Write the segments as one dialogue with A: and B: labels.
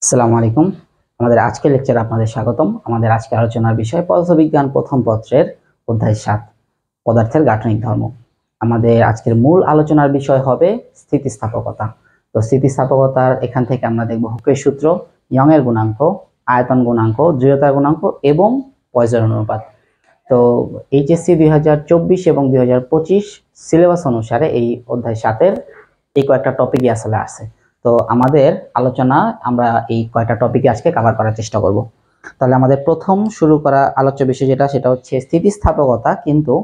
A: আসসালামু আলাইকুম। আমাদের আজকের লেকচারে আপনাদের স্বাগতম। আমাদের আজকের আলোচনার বিষয় পদার্থবিজ্ঞান প্রথম পত্রের অধ্যায় ৭ পদার্থের গাঠনিক ধর্ম। আমাদের আজকের মূল আলোচনার বিষয় হবে স্থিতিস্থাপকতা। তো স্থিতিস্থাপকতার এখান থেকে আমরা দেখব হুকের সূত্র, ইয়ং এর গুণাঙ্ক, আয়তন গুণাঙ্ক, দৃঢ়তার গুণাঙ্ক এবং পয়সন অনুপাত। তো এইচএসসি 2024 এবং 2025 সিলেবাস অনুসারে এই অধ্যায় ৭-এর এই কয়েকটা টপিকই আসলে আছে। তো আমাদের আলোচনা আমরা এই কয়েকটা টপিকে আজকে কভার করার চেষ্টা করব। তাহলে আমাদের প্রথম শুরু করা আলোচ্য বিষয় সেটা হচ্ছে স্থিতিস্থাপকতা। কিন্তু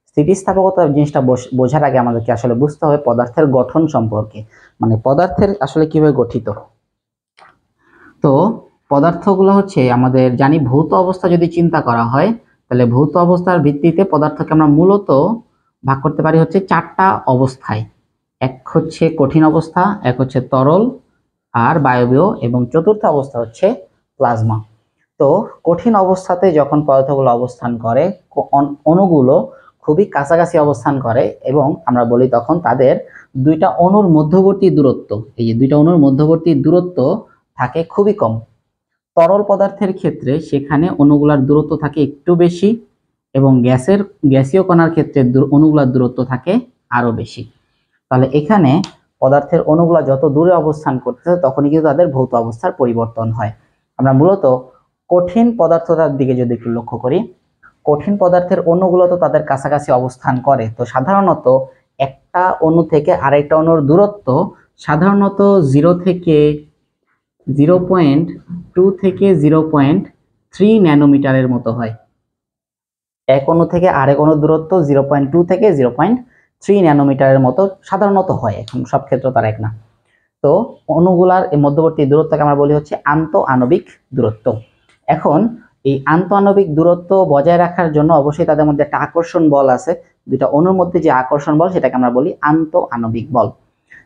A: স্থিতিস্থাপকতা জিনিসটা বোঝার আগে আমাদেরকে আসলে বুঝতে হবে পদার্থের গঠন সম্পর্কে, মানে পদার্থের আসলে কিভাবে গঠিত। তো পদার্থগুলো হচ্ছে আমাদের জানি ভৌত অবস্থা যদি চিন্তা করা হয়, তাহলে ভৌত অবস্থার ভিত্তিতে পদার্থকে আমরা মূলত ভাগ করতে পারি হচ্ছে 4টা অবস্থায়। এক হচ্ছে কঠিন অবস্থা, এক হচ্ছে তরল আর বায়বীয়, এবং চতুর্থ অবস্থা হচ্ছে প্লাজমা। তো কঠিন অবস্থাতে যখন পদার্থগুলো অবস্থান করে, অণুগুলো খুবই কাছাকাছি অবস্থান করে এবং আমরা বলি তখন তাদের দুইটা অণুর মধ্যবর্তী দূরত্ব, এই যে দুইটা অণুর মধ্যবর্তী দূরত্ব থাকে খুবই কম। তরল পদার্থের ক্ষেত্রে সেখানে অণুগুলার দূরত্ব থাকে একটু বেশি এবং গ্যাসীয় কণার ক্ষেত্রে অণুগুলার দূরত্ব থাকে আরো বেশি। তাহলে এখানে পদার্থের অণুগুলা যত দূরে অবস্থান করতেছে তখনই কিন্তু তাদের ভৌত অবস্থার পরিবর্তন হয়। আমরা মূলত কঠিন পদার্থটার দিকে যদি একটু লক্ষ্য করি, কঠিন পদার্থের অণুগুলো তো তাদের কাছাকাছি অবস্থান করে। তো সাধারণত একটা অণু থেকে আরেকটা অণুর দূরত্ব সাধারণত 0.2 থেকে 0.3 ন্যানোমিটারের মতো হয়। এক অণু থেকে আরেক অণুর দূরত্ব 0.2 থেকে 0.3 ন্যানোমিটারের মতো সাধারণত হয়, এখন সব ক্ষেত্রে তার এক না। তো অণুগুলার এই মধ্যবর্তী দূরত্বকে আমরা বলি হচ্ছে আন্তঃআণবিক দূরত্ব। এখন এই আন্তঃআণবিক দূরত্ব বজায় রাখার জন্য অবশ্যই তাদের মধ্যে একটা আকর্ষণ বল আছে। দুইটা অণুর মধ্যে যে আকর্ষণ বল সেটাকে আমরা বলি আন্তঃআণবিক বল।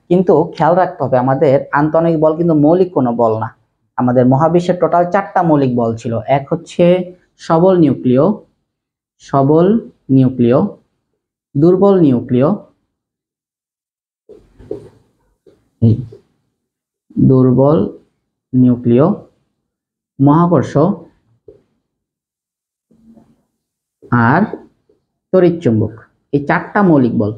A: কিন্তু খেয়াল রাখতে হবে আমাদের আন্তঃআণবিক বল কিন্তু মৌলিক কোনো বল না। আমাদের মহাবিশ্বের টোটাল 4টা মৌলিক বল ছিল। এক হচ্ছে সবল নিউক্লিয়, দুর্বল নিউক্লিয়, মহাকর্ষ আর তড়িৎ চুম্বক। এই 4টা মৌলিক বল।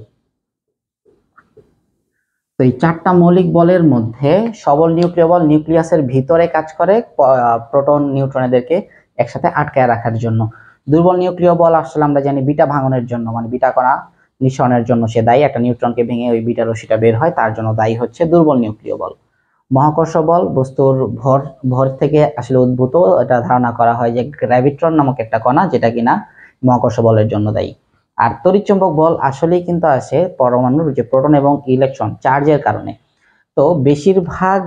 A: তো এই 4টা মৌলিক বলের মধ্যে সবল নিউক্লিয় বল নিউক্লিয়াসের ভিতরে কাজ করে প্রোটন নিউট্রন এদেরকে একসাথে আটকায় রাখার জন্য। দুর্বল নিউক্লিয় বল আসলে আমরা জানি বিটা ভাঙনের জন্য, মানে বিটা কণা নিঃসরণের জন্য সে দায়ী। একটা নিউট্রনকে ভেঙে ওই বিটা রশ্মিটা বের হয়, তার জন্য দায়ী হচ্ছে দুর্বল নিউক্লিয় বল। মহাকর্ষ বল বস্তুর ভর থেকে আসলে উদ্ভূত। এটা ধারণা করা হয় যে গ্র্যাভিট্রন নামক একটা কণা, যেটা কিনা মহাকর্ষ বলের জন্য দায়ী। আর তড়িৎচুম্বক বল আসলেই কিন্তু আসে পরমাণুর যে প্রোটন এবং ইলেকট্রন চার্জের কারণে। তো বেশিরভাগ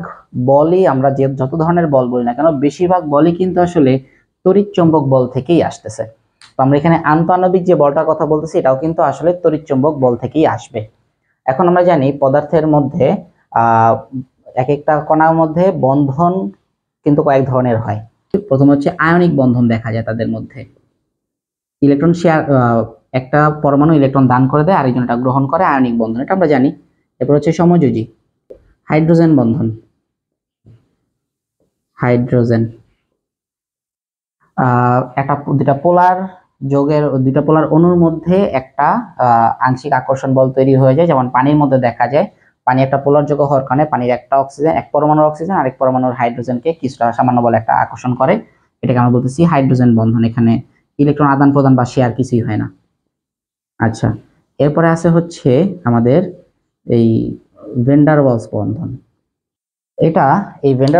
A: বলই আমরা যে যত ধরনের বল বলি না কেন, বেশিরভাগ বলই কিন্তু আসলে তড়িৎচুম্বক বল থেকেই আসতেছে। তো আমরা এখানে আন্তঃআণবিক যে বলটার কথা বলতেছি এটাও কিন্তু আসলে তড়িৎচুম্বক বল থেকেই আসবে। এখন আমরা জানি পদার্থের মধ্যে এক একটা কণার মধ্যে বন্ধন কিন্তু কয়েক ধরনের হয়। প্রথম হচ্ছে আয়নিক বন্ধন দেখা যায় তাদের মধ্যে। ইলেকট্রন শেয়ার, একটা পরমাণু ইলেকট্রন দান করে দেয়, আরেকজন এটা গ্রহণ করে, আয়নিক বন্ধন, এটা আমরা জানি। এরপর হচ্ছে সমযোজী হাইড্রোজেন বন্ধন, একটা দুটা পোলার যোগের দুটা পোলার অণুর মধ্যে একটা আংশিক আকর্ষণ বল তৈরি হয়ে যায়, যেমন পানির মধ্যে দেখা যায়। পানি একটা পোলার যৌগ হওয়ার কারণে পানির একটা অক্সিজেন, এক পরমাণুর অক্সিজেন আরেক পরমাণুর হাইড্রোজেনকে কিছুটা সামান্য বলে একটা আকর্ষণ করে, এটাকে আমরা বলতেছি হাইড্রোজেন বন্ধন। এখানে ইলেকট্রন আদান প্রদান বা শেয়ার কিছুই হয় না। আচ্ছা, এরপরে আছে হচ্ছে আমাদের এই ভ্যান ওয়ালস বন্ধন। এটা এই ভ্যান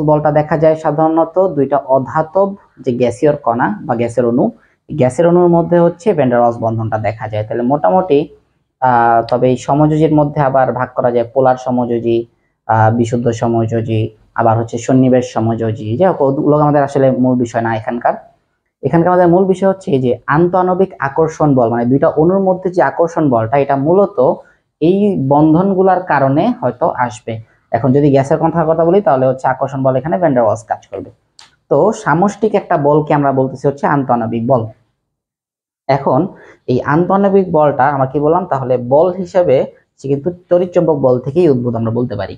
A: বলটা দেখা যায় সাধারণত দুইটা অধাতব যে গ্যাসীয় কণা বা গ্যাসের অণু, গ্যাসের অণুর মধ্যে হচ্ছে ভ্যান ডার ওয়ালস বন্ধনটা দেখা যায়। তাহলে মোটামুটি তবে এই সমযোজীর মধ্যে আবার ভাগ করা যায় পোলার সমযোজী, বিশুদ্ধ সমযোজী, আবার হচ্ছে সন্নিবেশ সমযোজী। যাই হোক, ওগুলো আমাদের আসলে মূল বিষয় না এখানকার। আমাদের মূল বিষয় হচ্ছে এই যে আন্তঃআণবিক আকর্ষণ বল, মানে দুইটা অণুর মধ্যে যে আকর্ষণ বলটা, এটা মূলত এই বন্ধনগুলোর কারণে হয়তো আসবে। এখন যদি গ্যাসের কথা বলি তাহলে হচ্ছে আকর্ষণ বল এখানে ভ্যান ডার ওয়ালস কাজ করবে। তো সামষ্টিক একটা বলকে আমরা বলতেছি হচ্ছে আন্তঃআণবিক বল। এখন এই আন্তঃআণবিক বলটা আমরা কি বললাম, তাহলে বল হিসেবে সে কিন্তু তড়িৎচুম্বক বল থেকেই উদ্ভূত আমরা বলতে পারি।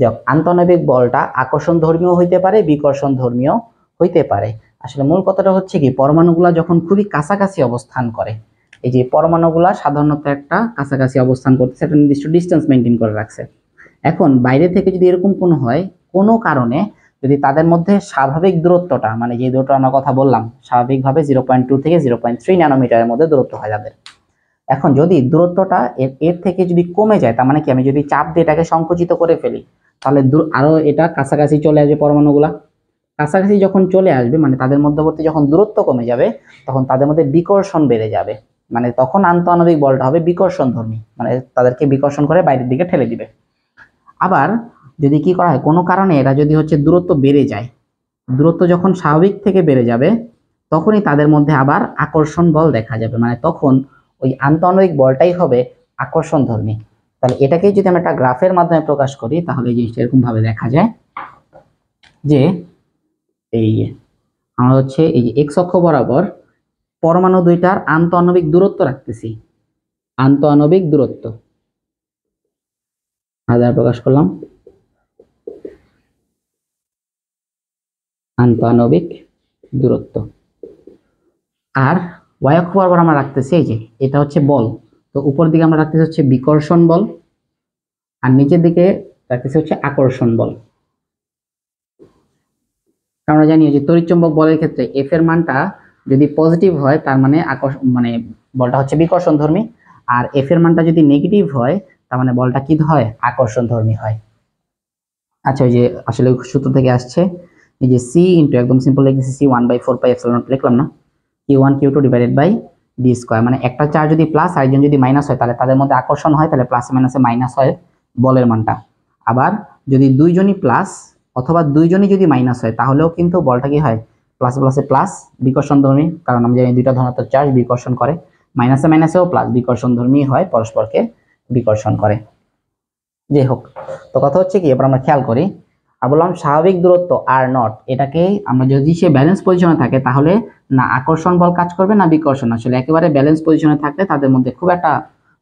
A: যে আন্তঃআণবিক বলটা আকর্ষণ ধর্মীয় হইতে পারে, বিকর্ষণ ধর্মীয় হইতে পারে। আসলে মূল কথাটা হচ্ছে কি, পরমাণুগুলা যখন খুবই কাছাকাছি অবস্থান করে, এই যে পরমাণুগুলা সাধারণত একটা কাছাকাছি অবস্থান করতেছে, একটা নির্দিষ্ট ডিস্টেন্স মেনটেন করে রাখছে। এখন বাইরে থেকে যদি এরকম কোনো হয়, কোনো কারণে যদি তাদের মধ্যে স্বাভাবিক দূরত্বটা, মানে যে দূরত্ব আমরা কথা বললাম, স্বাভাবিকভাবে 0.2 থেকে 0.3 ন্যানোমিটারের মধ্যে দূরত্ব হয় তাদের। এখন যদি দূরত্বটা এর থেকে যদি কমে যায়, তার মানে কি, আমি যদি চাপ দিয়ে এটাকে সংকুচিত করে ফেলি, তাহলে আরো এটা কাছাকাছি চলে আসবে। পরমাণুগুলা কাছাকাছি যখন চলে আসবে, মানে তাদের মধ্যবর্তী যখন দূরত্ব কমে যাবে, তখন তাদের মধ্যে বিকর্ষণ বেড়ে যাবে। মানে তখন আন্তঃআণবিক বলটা হবে বিকর্ষণ ধর্মী, মানে তাদেরকে বিকর্ষণ করে বাইরের দিকে ঠেলে দিবে। আবার যদি কি করা হয়, কোনো কারণে এরা যদি হচ্ছে দূরত্ব বেড়ে যায়, দূরত্ব যখন স্বাভাবিক থেকে বেড়ে যাবে, তখনই তাদের মধ্যে আবার আকর্ষণ বল দেখা যাবে। মানে তখন ওই আন্তঃআণবিক বলটাই হবে আকর্ষণ ধর্মী। তাহলে এটাকেই যদি আমরা একটা গ্রাফের মাধ্যমে প্রকাশ করি, তাহলে এই জিনিসটা এরকম ভাবে দেখা যায় যে এই আমরা হচ্ছে এই যে এক্স অক্ষ বরাবর পরমাণু দুইটার আন্তঃআণবিক দূরত্ব রাখতেছি, আন্তঃআণবিক দূরত্ব দ্বারা প্রকাশ করলাম, আন্তঃআণবিক দূরত্ব। আর ওয়াই অক্ষ বরাবর আমরা রাখতেছি এই যে এটা হচ্ছে বল, তো উপর দিকে আমরা রাখতেছি হচ্ছে বিকর্ষণ বল, আর নিচের দিকে রাখতেছি হচ্ছে আকর্ষণ বল। আমরা জানি যে তড়িৎচুম্বক বলের ক্ষেত্রে এফ এর মানটা যদি পজিটিভ হয়, তার মানে মানে বলটা হচ্ছে বিকর্ষণ ধর্মী, আর এফ এর মানটা যদি নেগেটিভ হয়, তার মানে বলটা কি হয়, আকর্ষণ ধর্মী হয়। আচ্ছা, ওই যে আসলে সূত্র থেকে আসছে এই যে সি ইন্টু, একদম সিম্পল লিখেছি, সি 1/4πε0 লিখলাম না, Q1 Q2 divided by D square. মানে একটা চার্জ যদি প্লাস আর একজন যদি মাইনাস হয়, তাহলে তাদের মধ্যে আকর্ষণ হয়, তাহলে প্লাসে মাইনাসে মাইনাস হয় বলের মানটা। আবার যদি দুইজনই প্লাস অথবা দুইজনই যদি মাইনাস হয়, তাহলেও কিন্তু বলটা কি হয়, প্লাসে প্লাসে প্লাস, বিকর্ষণ ধর্মী, কারণ আমরা জানি দুইটা ধনাত্মক চার্জ বিকর্ষণ করে, মাইনাসে মাইনাসেও প্লাস, বিকর্ষণ ধর্মী হয়, পরস্পরকে বিকর্ষণ করে। যাই হোক, তো কথা হচ্ছে কি, এবার আমরা খেয়াল করি, আর বললাম স্বাভাবিক দূরত্ব আর নট, এটাকে আমরা যদি সে ব্যালেন্স পজিশনে থাকে, তাহলে না আকর্ষণ বল কাজ করবে না বিকর্ষণ। আসলে একেবারে ব্যালেন্স পজিশনে থাকলে তাদের মধ্যে খুব একটা,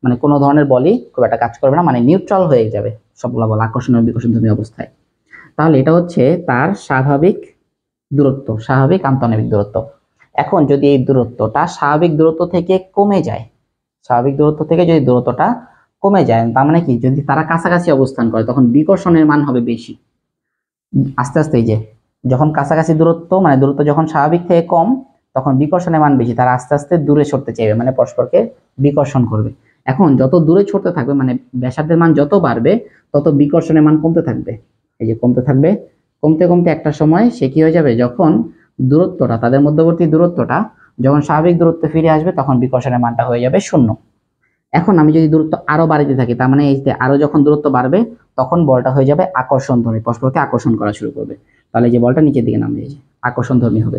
A: মানে কোনো ধরনের বলই খুব একটা কাজ করবে না, মানে নিউট্রাল হয়ে যাবে সবগুলো বল আকর্ষণ এবং বিকর্ষণ ধর্মী অবস্থায়। তাহলে এটা হচ্ছে তার স্বাভাবিক দূরত্ব, স্বাভাবিক আন্তঃআণবিক দূরত্ব। এখন যদি এই দূরত্বটা স্বাভাবিক দূরত্ব থেকে কমে যায়, স্বাভাবিক দূরত্ব থেকে যদি দূরত্বটা কমে যায়, তার মানে কি, যদি তারা কাছাকাছি অবস্থান করে, তখন বিকর্ষণের মান হবে বেশি। আস্তে আস্তে এই যে যখন কাছাকাছি দূরত্ব, মানে দূরত্ব যখন স্বাভাবিক থেকে কম, তখন বিকর্ষণের মান বেশি, তারা আস্তে আস্তে দূরে সরতে চাইবে, মানে পরস্পরকে বিকর্ষণ করবে। এখন যত দূরে ছড়তে থাকবে, মানে ব্যাসার্ধের মান যত বাড়বে, তত বিকর্ষণের মান কমতে থাকবে, এই যে কমতে থাকবে, কমতে কমতে একটা সময় সে কি হয়ে যাবে, যখন দূরত্বটা, তাদের মধ্যবর্তী দূরত্বটা যখন স্বাভাবিক দূরত্বে ফিরে আসবে, তখন বিকর্ষণের মানটা হয়ে যাবে 0। এখন আমি যদি দূরত্ব আরো বাড়াতে থাকি, তার মানে এই যে আরো যখন দূরত্ব বাড়বে, তখন বলটা হয়ে যাবে আকর্ষণ ধর্মী, পরস্পরকে আকর্ষণ করা শুরু করবে। তাহলে যে বলটা নিচের দিকে নামবে, এই যে আকর্ষণ ধর্মী হবে।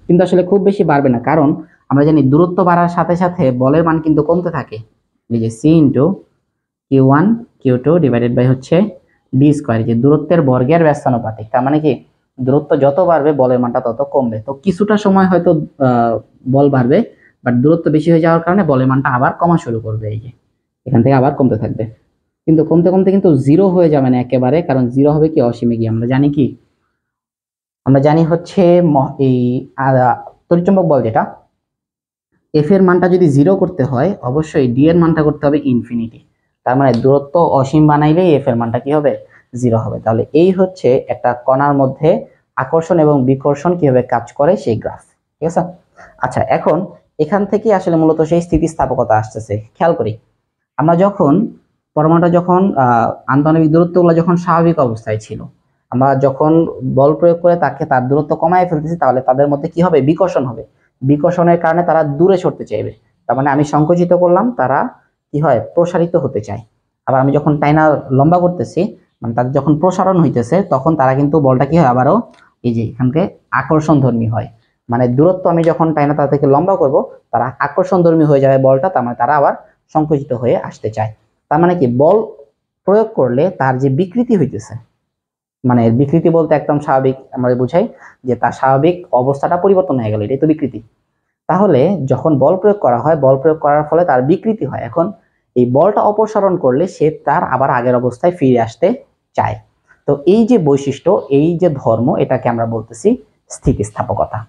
A: কিন্তু আসলে খুব বেশি বাড়বে না, কারণ আমরা জানি দূরত্ব বাড়ার সাথে সাথে বলের মান কিন্তু কমতে থাকে। এই যে C into Q1 Q2 divided by হচ্ছে ডি স্কয়ার, যে দূরত্বের বর্গের ব্যস্তানুপাতিক। তার মানে কি, দূরত্ব যত বাড়বে বলের মানটা তত কমবে। তো কিছুটা সময় হয়তো বল বাড়বে, বাট দূরত্ব বেশি হয়ে যাওয়ার কারণে বলের মানটা আবার কমা শুরু করবে, এই যে এখান থেকে আবার কমতে থাকবে। কিন্তু কমতে কমতে কিন্তু জিরো হয়ে যাবে না একেবারে, কারণ জিরো হবে কি, অসীমে গিয়ে। আমরা জানি কি, আমরা জানি হচ্ছে এই তড়িৎচুম্বক বল যেটা, এফ এর মানটা যদি জিরো করতে হয়, অবশ্যই ডি এর মানটা করতে হবে ইনফিনিটি। তার মানে দূরত্ব অসীম বানাইলেই এফ এর মানটা কি হবে, জিরো হবে। তাহলে এই হচ্ছে একটা কণার মধ্যে আকর্ষণ এবং বিকর্ষণ কিভাবে কাজ করে সেই গ্রাফ, ঠিক আছে। আচ্ছা, এখন এখান থেকে আসলে মূলত সেই স্থিতিস্থাপকতা আসতেছে। খেয়াল করি, আমরা যখন পরমাণুটা যখন আন্তঃআণবিক দূরত্বগুলো যখন স্বাভাবিক অবস্থায় ছিল, আমরা যখন বল প্রয়োগ করে তাকে তার দূরত্ব কমায় ফেলতেছি, তাহলে তাদের মধ্যে কি হবে, বিকর্ষণ হবে। বিকর্ষণের কারণে তারা দূরে সরতে চাইবে, তার মানে আমি সংকুচিত করলাম, তারা কি হয়, প্রসারিত হতে চায়। আবার আমি যখন টাইনা লম্বা করতেছি, মানে তাদের যখন প্রসারণ হইতেছে, তখন তারা কিন্তু বলটা কি হয়, আবারও এই যে এখানকে আকর্ষণ ধর্মী হয়। মানে দূরত্ব আমি যখন টাইনা তাদেরকে লম্বা করব, তারা আকর্ষণ ধর্মী হয়ে যাবে বলটা, তার মানে তারা আবার সংকুচিত হয়ে আসতে চায়। তার মানে কি, বল প্রয়োগ করলে তার যে বিকৃতি হইতেছে, মানে বিকৃতি বলতে একদম স্বাভাবিক আমরা বুঝাই যে তার স্বাভাবিক অবস্থাটা পরিবর্তন হয়ে গেল, এটাই তো বিকৃতি। তাহলে যখন বল প্রয়োগ করা হয়, বল প্রয়োগ করার ফলে তার বিকৃতি হয়। এখন এই বলটা অপসারণ করলে সে তার আবার আগের অবস্থায় ফিরে আসতে চায়। তো এই যে বৈশিষ্ট্য, এই যে ধর্ম, এটাকে আমরা বলতেছি স্থিতিস্থাপকতা।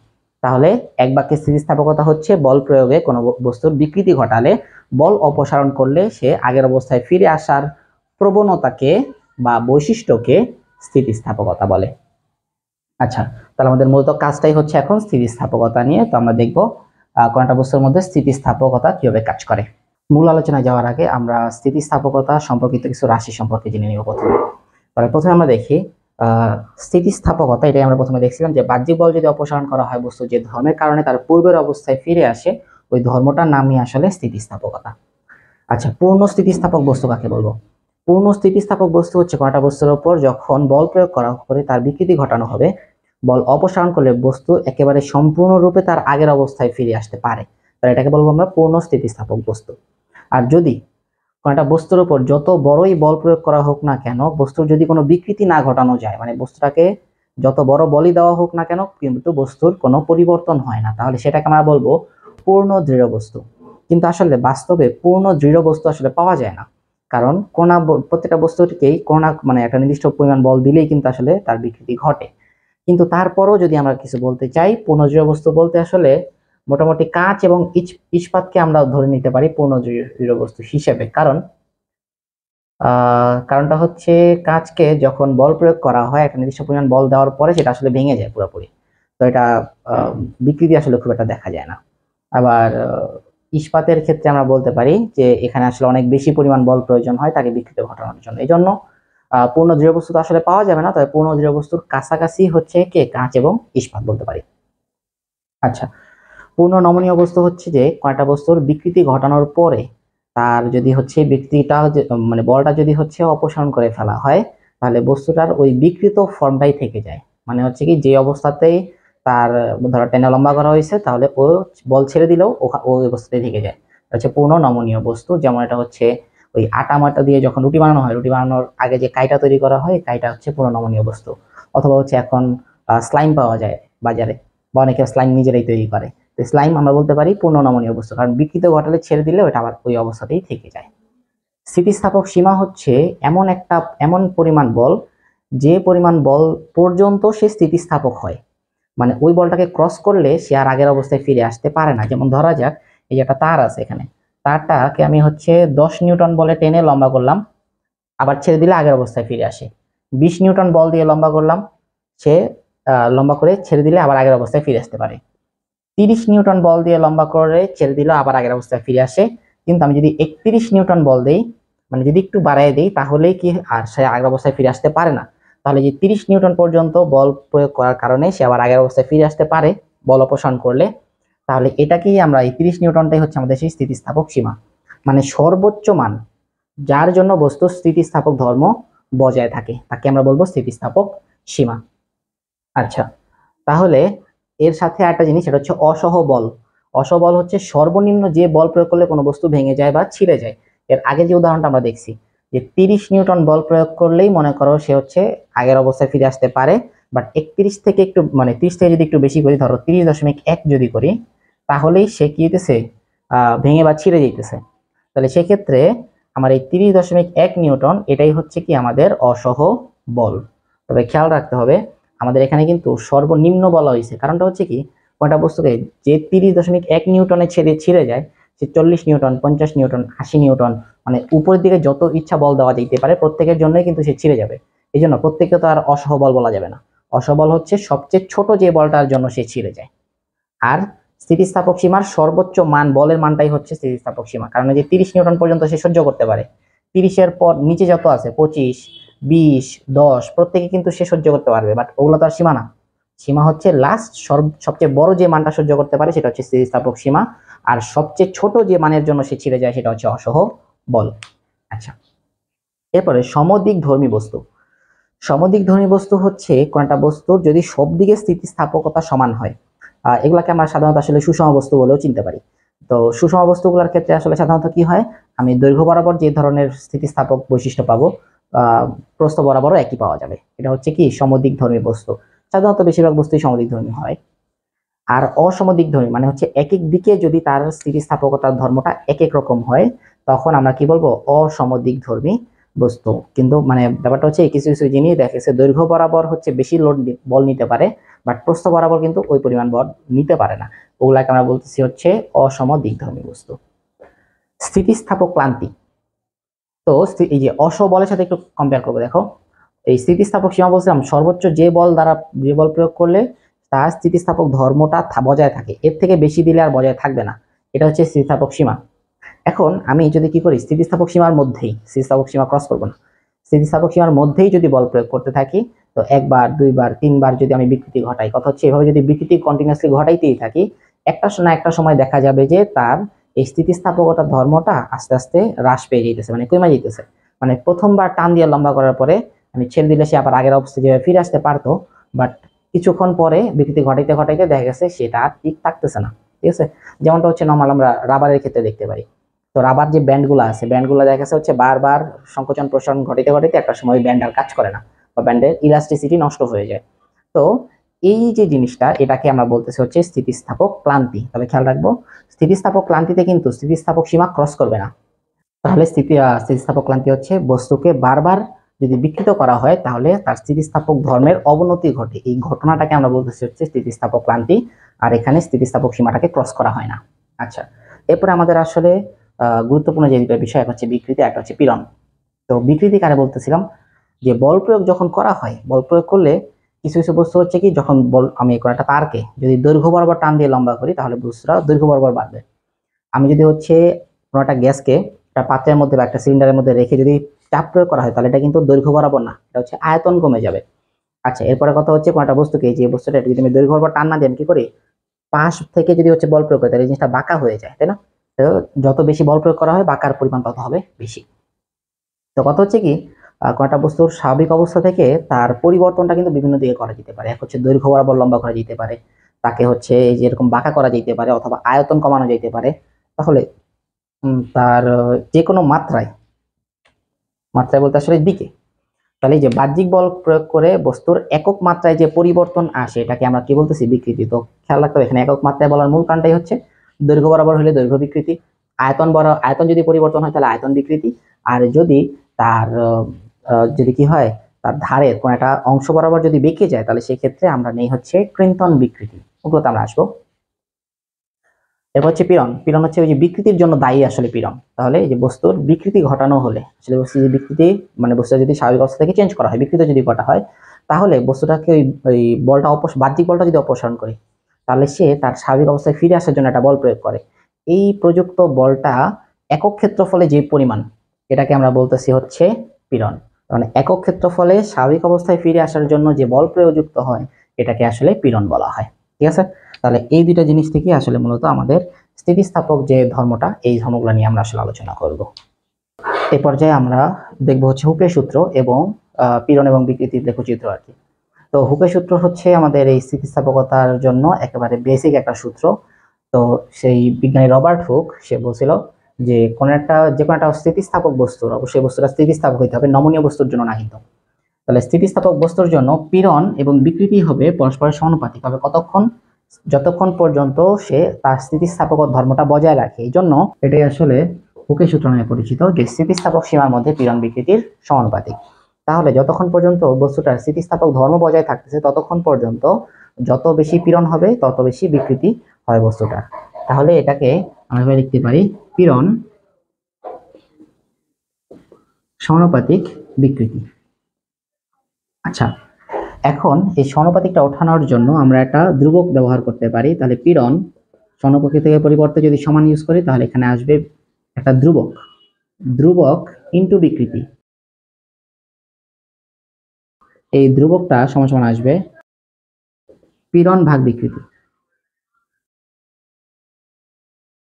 A: তাহলে এক বাক্যে স্থিতিস্থাপকতা হচ্ছে বল প্রয়োগে কোনো বস্তুর বিকৃতি ঘটালে বল অপসারণ করলে সে আগের অবস্থায় ফিরে আসার প্রবণতাকে বা বৈশিষ্ট্যকে স্থিতিস্থাপকতা বলে। আচ্ছা, তাহলে আমাদের মূলত কাজটাই হচ্ছে এখন স্থিতিস্থাপকতা নিয়ে। তো আমরা দেখব কোনো একটা বস্তুর মধ্যে স্থিতিস্থাপকতা কিভাবে কাজ করে। মূল আলোচনায় যাওয়ার আগে আমরা স্থিতিস্থাপকতা সম্পর্কিত কিছু রাশি সম্পর্কে জেনে নিব প্রথমে। তাহলে প্রথমে আমরা দেখি স্থিতিস্থাপকতা, এটাই আমরা প্রথমে দেখছিলাম যে বাহ্যিক বল যদি অপসারণ করা হয়, বস্তু যে ধর্মের কারণে তার পূর্বের অবস্থায় ফিরে আসে, ওই ধর্মটার নামই আসলে স্থিতিস্থাপকতা। আচ্ছা, পূর্ণ স্থিতিস্থাপক বস্তু কাকে বলবো? পূর্ণ স্থিতিস্থাপক বস্তু হচ্ছে কোনটা বস্তুর উপর যখন বল প্রয়োগ করা করে তার বিকৃতি ঘটানো হবে, বল অপসারণ করলে বস্তু একেবারে সম্পূর্ণরূপে তার আগের অবস্থায় ফিরে আসতে পারে, তাহলে এটাকে বলবো আমরা পূর্ণ স্থিতিস্থাপক বস্তু। আর যদি কোনটা বস্তুর উপর যত বড়ই বল প্রয়োগ করা হোক না কেন, বস্তুর যদি কোনো বিকৃতি না ঘটানো যায়, মানে বস্তুটাকে যত বড় বলই দেওয়া হোক না কেন কিন্তু বস্তুর কোনো পরিবর্তন হয় না, তাহলে সেটাকে আমরা বলবো পূর্ণ দৃঢ় বস্তু। কিন্তু আসলে বাস্তবে পূর্ণ দৃঢ় বস্তু আসলে পাওয়া যায় না, কারণ প্রত্যেকটা বস্তুটিকেই মানে একটা নির্দিষ্ট পরিমাণ বল দিলেই কিন্তু আসলে তার বিকৃতি ঘটে। কিন্তু তারপরও যদি আমরা কিছু বলতে চাই, পূর্ণ দৃঢ় বস্তু বলতে আসলে মোটামুটি কাঁচ এবং ইস্পাতকে আমরা ধরে নিতে পারি পূর্ণ দৃঢ় বস্তু হিসেবে। কারণটা হচ্ছে কাঁচকে যখন বল প্রয়োগ করা হয়, একটা নির্দিষ্ট পরিমাণ বল দেওয়ার পরে সেটা আসলে ভেঙে যায় পুরোপুরি, তো এটা বিকৃতি আসলে খুব একটা দেখা যায় না। আবার ইস্পাতের ক্ষেত্রে আমরা বলতে পারি যে এখানে আসলে অনেক বেশি পরিমাণ বল প্রয়োজন হয় তাকে বিকৃতি ঘটানোর জন্য, এই জন্য পূর্ণ দৃঢ় বস্তু তো আসলে পাওয়া যাবে না, তবে পূর্ণ দৃঢ় বস্তুর কাছাকাছি হচ্ছে কাঁচ এবং ইস্পাত বলতে পারি। আচ্ছা, পূর্ণ নমনীয় বস্তু হচ্ছে যে কয়টা বস্তুর বিকৃতি ঘটানোর পরে তার যদি হচ্ছে বিকৃতিটা মানে বলটা যদি হচ্ছে অপসারণ করে ফেলা হয়, তাহলে বস্তুটার ওই বিকৃত ফর্মটাই থেকে যায়। মানে হচ্ছে কি, যে অবস্থাতেই তার ধরো টেনে লম্বা করা হয়েছে, তাহলে ও বল ছেড়ে দিলেও ওই অবস্থাতেই থেকে যায়, হচ্ছে পূর্ণ নমনীয় বস্তু। যেমন এটা হচ্ছে ওই আটা মাটা দিয়ে যখন রুটি বানানো হয়, রুটি বানানোর আগে যে কাইটা তৈরি করা হয়, কাইটা হচ্ছে পূর্ণ নমনীয় বস্তু। অথবা হচ্ছে এখন স্লাইম পাওয়া যায় বাজারে, বা অনেকে স্লাইম নিজেরাই তৈরি করে, স্লাইম আমরা বলতে পারি পূর্ণ নমনীয় বস্তু, কারণ বিকৃত ঘটালে ছেড়ে দিলে ওটা আবার ওই অবস্থাতেই থেকে যায়। স্থিতিস্থাপক সীমা হচ্ছে এমন পরিমাণ বল, যে পরিমাণ বল পর্যন্ত সে স্থিতিস্থাপক হয়, মানে ওই বলটাকে ক্রস করলে সে আর আগের অবস্থায় ফিরে আসতে পারে না। যেমন ধরা যাক এই যে একটা তার আছে, এখানে তারটাকে আমি হচ্ছে 10 নিউটন বলে টেনে লম্বা করলাম, আবার ছেড়ে দিলে আগের অবস্থায় ফিরে আসে। 20 নিউটন বল দিয়ে লম্বা করলাম, সে লম্বা করে ছেড়ে দিলে আবার আগের অবস্থায় ফিরে আসতে পারে। 30 নিউটন বল দিয়ে লম্বা করে ছেড়ে দিলে আবার আগের অবস্থায় ফিরে আসে। কিন্তু আমি যদি 31 নিউটন বল দেই, মানে যদি একটু বাড়াই দেই, তাহলেই কি আর সে আগের অবস্থায় ফিরে আসতে পারে না। তাহলে যে 30 নিউটন পর্যন্ত বল প্রয়োগ করার কারণে সে আবার আগের অবস্থায় ফিরে আসতে পারে বল অপসারণ করলে, তাহলে এটাকেই আমরা এই 30 নিউটনটাই হচ্ছে আমাদের সেই স্থিতিস্থাপক সীমা, মানে সর্বোচ্চ মান যার জন্য বস্তুর স্থিতিস্থাপক ধর্ম বজায় থাকে, তাকে আমরা বলবো স্থিতিস্থাপক সীমা। আচ্ছা, তাহলে এর সাথে একটা জিনিস, সেটা হচ্ছে অসহবল। অসহবল হচ্ছে সর্বনিম্ন যে বল প্রয়োগ করলে কোনো বস্তু ভেঙে যায় বা ছিঁড়ে যায়। এর আগে যে উদাহরণটা আমরা দেখছি যে 30 নিউটন বল প্রয়োগ করলেই মনে করো সে হচ্ছে আগের অবস্থায় ফিরে আসতে পারে, বাট 31 থেকে একটু মানে 30 থেকে যদি একটু বেশি করি, ধরো 30.1 যদি করি, তাহলেই সে কি হইতেছে, ভেঙে বা ছিঁড়ে যেতেছে। তাহলে সেক্ষেত্রে আমার এই 30.1 নিউটন এটাই হচ্ছে কি আমাদের অসহ বল। তবে খেয়াল রাখতে হবে আমাদের এখানে কিন্তু সর্বনিম্ন বলা হয়েছে, কারণটা হচ্ছে কি, কোনটা বস্তুকে যে 30.1 নিউটনে ছিঁড়ে যায়, সে 40 নিউটন, 50 নিউটন, 80 নিউটন, মানে উপরের দিকে যত ইচ্ছা বল দেওয়া যেতে পারে প্রত্যেকের জন্যই কিন্তু সে ছিঁড়ে যাবে। এই জন্য প্রত্যেককে তো আর অসহবল বলা যাবে না। অসহবল হচ্ছে সবচেয়ে ছোট যে বলটার জন্য সে ছিঁড়ে যায়। আর স্থিতিস্থাপক সীমার সর্বোচ্চ মান, বলের মানটাই হচ্ছে স্থিতিস্থাপক সীমা, কারণ যে 30 নিউটন পর্যন্ত সে সহ্য করতে পারে, 30-এর পর নিচে যত আছে 25, 20, 10 প্রত্যেকে কিন্তু সে সহ্য করতে পারবে, বাট ওগুলো তো আর সীমা না। সীমা হচ্ছে লাস্ট সবচেয়ে বড় যে মানটা সহ্য করতে পারে সেটা হচ্ছে স্থিতিস্থাপক সীমা, আর সবচেয়ে ছোট যে মানের জন্য সে ছিঁড়ে যায় সেটা হচ্ছে অসহ বল। আচ্ছা, এরপরে সমদিক ধর্মী বস্তু। সমদিক ধর্মী বস্তু হচ্ছে কোনটা বস্তুর যদি সব দিকে স্থিতিস্থাপকতা সমান হয়, এগুলাকে আমরা সাধারণত আসলে সুষম বস্তু বলেও চিনতে পারি। তো সুষম বস্তুগুলোর ক্ষেত্রে আসলে সাধারণত কি হয়, আমি দৈর্ঘ্য বরাবর যে ধরনের স্থিতিস্থাপক বৈশিষ্ট্য পাবো, প্রস্থ বরাবরও একই পাওয়া যাবে। এটা হচ্ছে কি সমদিক ধর্মী বস্তু। সাধারণত বেশিরভাগ বস্তুই সমদিক ধর্মী হয়। আর অসমদিক ধর্মী মানে হচ্ছে এক এক দিকে যদি তার স্থিতিস্থাপকতার ধর্মটা এক এক রকম হয়, তখন আমরা কি বলবো, অসমদিক ধর্মী বস্তু, কিন্তু মানে ব্যাপারটা হচ্ছে কিছু কিছু জিনিস দেখেছে দৈর্ঘ্য বরাবর হচ্ছে বেশি লোড বল নিতে পারে, বাট প্রস্থ বরাবর কিন্তু ওই পরিমাণ বল নিতে পারে না। ওগুলাকে আমরা বলতেছি হচ্ছে অসম দিকধর্মী বস্তু। স্থিতিস্থাপক ক্লান্তি, তো এই যে অস বলের সাথে একটু কম্পেয়ার করবো। দেখো এই স্থিতিস্থাপক সীমা বলছিলাম সর্বোচ্চ যে বল প্রয়োগ করলে তার স্থিতিস্থাপক ধর্মটা বজায় থাকে, এর থেকে বেশি দিলে আর বজায় থাকবে না, এটা হচ্ছে স্থিতিস্থাপক সীমা। এখন আমি যদি কি করি, স্থিতিস্থাপক সীমার মধ্যেই, স্থিতিস্থাপক সীমা ক্রস করবো না, স্থিতিস্থাপক সীমার মধ্যেই যদি বল প্রয়োগ করতে থাকি, তো একবার দুইবার তিনবার যদি আমি বিকৃতি ঘটাই, কথা হচ্ছে এভাবে যদি বিকৃতি কন্টিনিউয়াসলি ঘটাইতেই থাকি, একটা সময় দেখা যাবে যে তার এই স্থিতিস্থাপকতার ধর্মটা আস্তে আস্তে হ্রাস পেয়ে যেতেছে, মানে কমে যেতেছে। মানে প্রথমবার টান দিয়ে লম্বা করার পরে আমি ছেড়ে দিলে সে আবার আগের অবস্থায় যেভাবে ফিরে আসতে পারতো, বাট কিছুক্ষণ পরে বিকৃতি ঘটাইতে ঘটাইতে দেখা গেছে সেটা আর ঠিক থাকতেছে না। ঠিক আছে, যেমনটা হচ্ছে নর্মাল আমরা রাবারের ক্ষেত্রে দেখতে পারি। তো রাবার যে ব্যান্ডগুলো আছে, ব্যান্ডগুলো দেখা গেছে হচ্ছে বারবার সংকোচন প্রসারণ ঘটাইতে ঘটাইতে একটা সময় ব্যান্ড আর কাজ করে না, বা ব্যান্ডের ইলাস্টিসিটি নষ্ট হয়ে যায়। তো এই যে জিনিসটা, এটাকে আমরা বলতেছি হচ্ছে স্থিতিস্থাপক ক্লান্তি। তবে খেয়াল রাখবো, স্থিতিস্থাপক ক্লান্তিতে কিন্তু স্থিতিস্থাপক সীমা ক্রস করবে না। তাহলে স্থিতিস্থাপক ক্লান্তি হচ্ছে বস্তুকে বারবার যদি বিকৃত করা হয় তাহলে তার স্থিতিস্থাপক ধর্মের অবনতি ঘটে, এই ঘটনাটাকে আমরা বলতেছি হচ্ছে স্থিতিস্থাপক ক্লান্তি। আর এখানে স্থিতিস্থাপক সীমাটাকে ক্রস করা হয় না। আচ্ছা, এরপরে আমাদের আসলে গুরুত্বপূর্ণ যে দুটো বিষয়, এক হচ্ছে বিকৃতি, একটা হচ্ছে পীড়ন। তো বিকৃতি কারে বলতেছিলাম, যে বল প্রয়োগ যখন করা হয়, বল প্রয়োগ করলে কিছু কিছু বস্তু হচ্ছে কি, যখন বল আমি একটা তারকে যদি দৈর্ঘ্য বরাবর টান দিয়ে লম্বা করি তাহলে বস্তুটা দৈর্ঘ্য বরাবর বাড়বে। আমি যদি হচ্ছে কোনো একটা গ্যাসকে একটা পাত্রের মধ্যে বা একটা সিলিন্ডারের মধ্যে রেখে যদি চাপ প্রয়োগ করা হয় তাহলে এটা কিন্তু দৈর্ঘ্য বরাবর না, এটা হচ্ছে আয়তন কমে যাবে। আচ্ছা, এরপরে কথা হচ্ছে কোনো একটা বস্তুকে, যে বস্তুটা যদি আমি দৈর্ঘ্য বরাবর টান না দিই, আমি কি করি, পাশ থেকে যদি হচ্ছে বল প্রয়োগ করি তাহলে এই জিনিসটা বাঁকা হয়ে যায়, তাই না? তো যত বেশি বল প্রয়োগ করা হয় বাঁকার পরিমাণ তত হবে বেশি। তো কথা হচ্ছে কি, কোনো একটা বস্তুর স্বাভাবিক অবস্থা থেকে তার পরিবর্তনটা কিন্তু বিভিন্ন দিকে করা যেতে পারে। এক হচ্ছে দৈর্ঘ্য বরাবর লম্বা করা যেতে পারে, তাকে হচ্ছে এই যে এরকম বাঁকা করা যেতে পারে, অথবা আয়তন কমানো যেতে পারে। তাহলে তার যে কোনো মাত্রায়, মাত্রায় বলতে আসলে দিকে, তাহলে এই যে বাহ্যিক বল প্রয়োগ করে বস্তুর একক মাত্রায় যে পরিবর্তন আসে এটাকে আমরা কি বলতেছি, বিকৃতি। তো খেয়াল রাখতে হবে এখানে একক মাত্রায় বলার মূল কারণটাই হচ্ছে দৈর্ঘ্য বরাবর হলে দৈর্ঘ্য বিকৃতি, আয়তন যদি পরিবর্তন হয় তাহলে আয়তন বিকৃতি, আর যদি তার যদি কি হয়, তার ধারের কোন একটা অংশ বরাবর যদি বেঁকে যায় তাহলে সেই ক্ষেত্রে আমরা নেই হচ্ছে কৃন্তন বিকৃতি। ওগুলোতে আমরা আসবো। এরপর হচ্ছে পীড়ন। পীড়ন হচ্ছে ওই যে বিকৃতির জন্য দায়ী আসলে পীড়ন। তাহলে এই যে বস্তুর বিকৃতি ঘটানো হলে, আসলে বস্তুর যে বিকৃতি মানে বস্তুটা যদি স্বাভাবিক অবস্থা থেকে চেঞ্জ করা হয়, বিকৃতি যদি ঘটা হয়, তাহলে বস্তুটাকে ওই বলটা বাহ্যিক বলটা যদি অপসারণ করে তাহলে সে তার স্বাভাবিক অবস্থায় ফিরে আসার জন্য একটা বল প্রয়োগ করে। এই প্রযুক্ত বলটা একক ক্ষেত্রফলে যে পরিমাণ, এটাকে আমরা বলতেছি হচ্ছে পীড়ন। মানে একক ক্ষেত্রফলে স্বাভাবিক অবস্থায় ফিরে আসার জন্য যে বল প্রয়োগযুক্ত হয় এটাকে আসলে পীড়ন বলা হয়। ঠিক আছে, তাহলে এই দুইটা জিনিস থেকে আসলে মূলত আমাদের স্থিতিস্থাপক যে ধর্মটা, এই ধর্মগুলো নিয়ে আমরা আসলে আলোচনা করব। এই পর্যায়ে আমরা দেখব হচ্ছে হুকের সূত্র এবং পীড়ন এবং বিকৃতির লেখচিত্র আর কি। তো হুকের সূত্র হচ্ছে আমাদের এই স্থিতিস্থাপকতার জন্য একেবারে বেসিক একটা সূত্র। তো সেই বিজ্ঞানী রবার্ট হুক সে বলছিল যে যে কোনো একটা স্থিতিস্থাপক বস্তুর, অবশ্যই বস্তুটা স্থিতিস্থাপক হইতে হবে, নমনীয় বস্তুর জন্য না কিন্তু। তাহলে স্থিতিস্থাপক বস্তুর জন্য পীড়ন এবং বিকৃতি হবে পরস্পরের সমানুপাতিক হবে যতক্ষণ পর্যন্ত সে তার স্থিতিস্থাপক ধর্মটা বজায় রাখে। এই জন্য এটাই আসলে হুকের সূত্র নামে পরিচিত, যে স্থিতিস্থাপক সীমার মধ্যে পীড়ন বিকৃতির সমানুপাতিক। তাহলে যতক্ষণ পর্যন্ত বস্তুটার স্থিতিস্থাপক ধর্ম বজায় থাকতেছে ততক্ষণ পর্যন্ত যত বেশি পীড়ন হবে তত বেশি বিকৃতি হয় বস্তুটার। তাহলে এটাকে আমরা লিখতে পারি পীড়ন সমানুপাতিক বিকৃতি। আচ্ছা, এখন এই সমানুপাতিকটা ওঠানোর জন্য আমরা একটা ধ্রুবক ব্যবহার করতে পারি। তাহলে পীড়ন সমানুপাতিকের পরিবর্তে যদি সমান ইউজ করি তাহলে এখানে আসবে একটা ধ্রুবক ইনটু বিকৃতি। এই ধ্রুবকটা সমান সমান আসবে পীড়ন ভাগ বিকৃতি।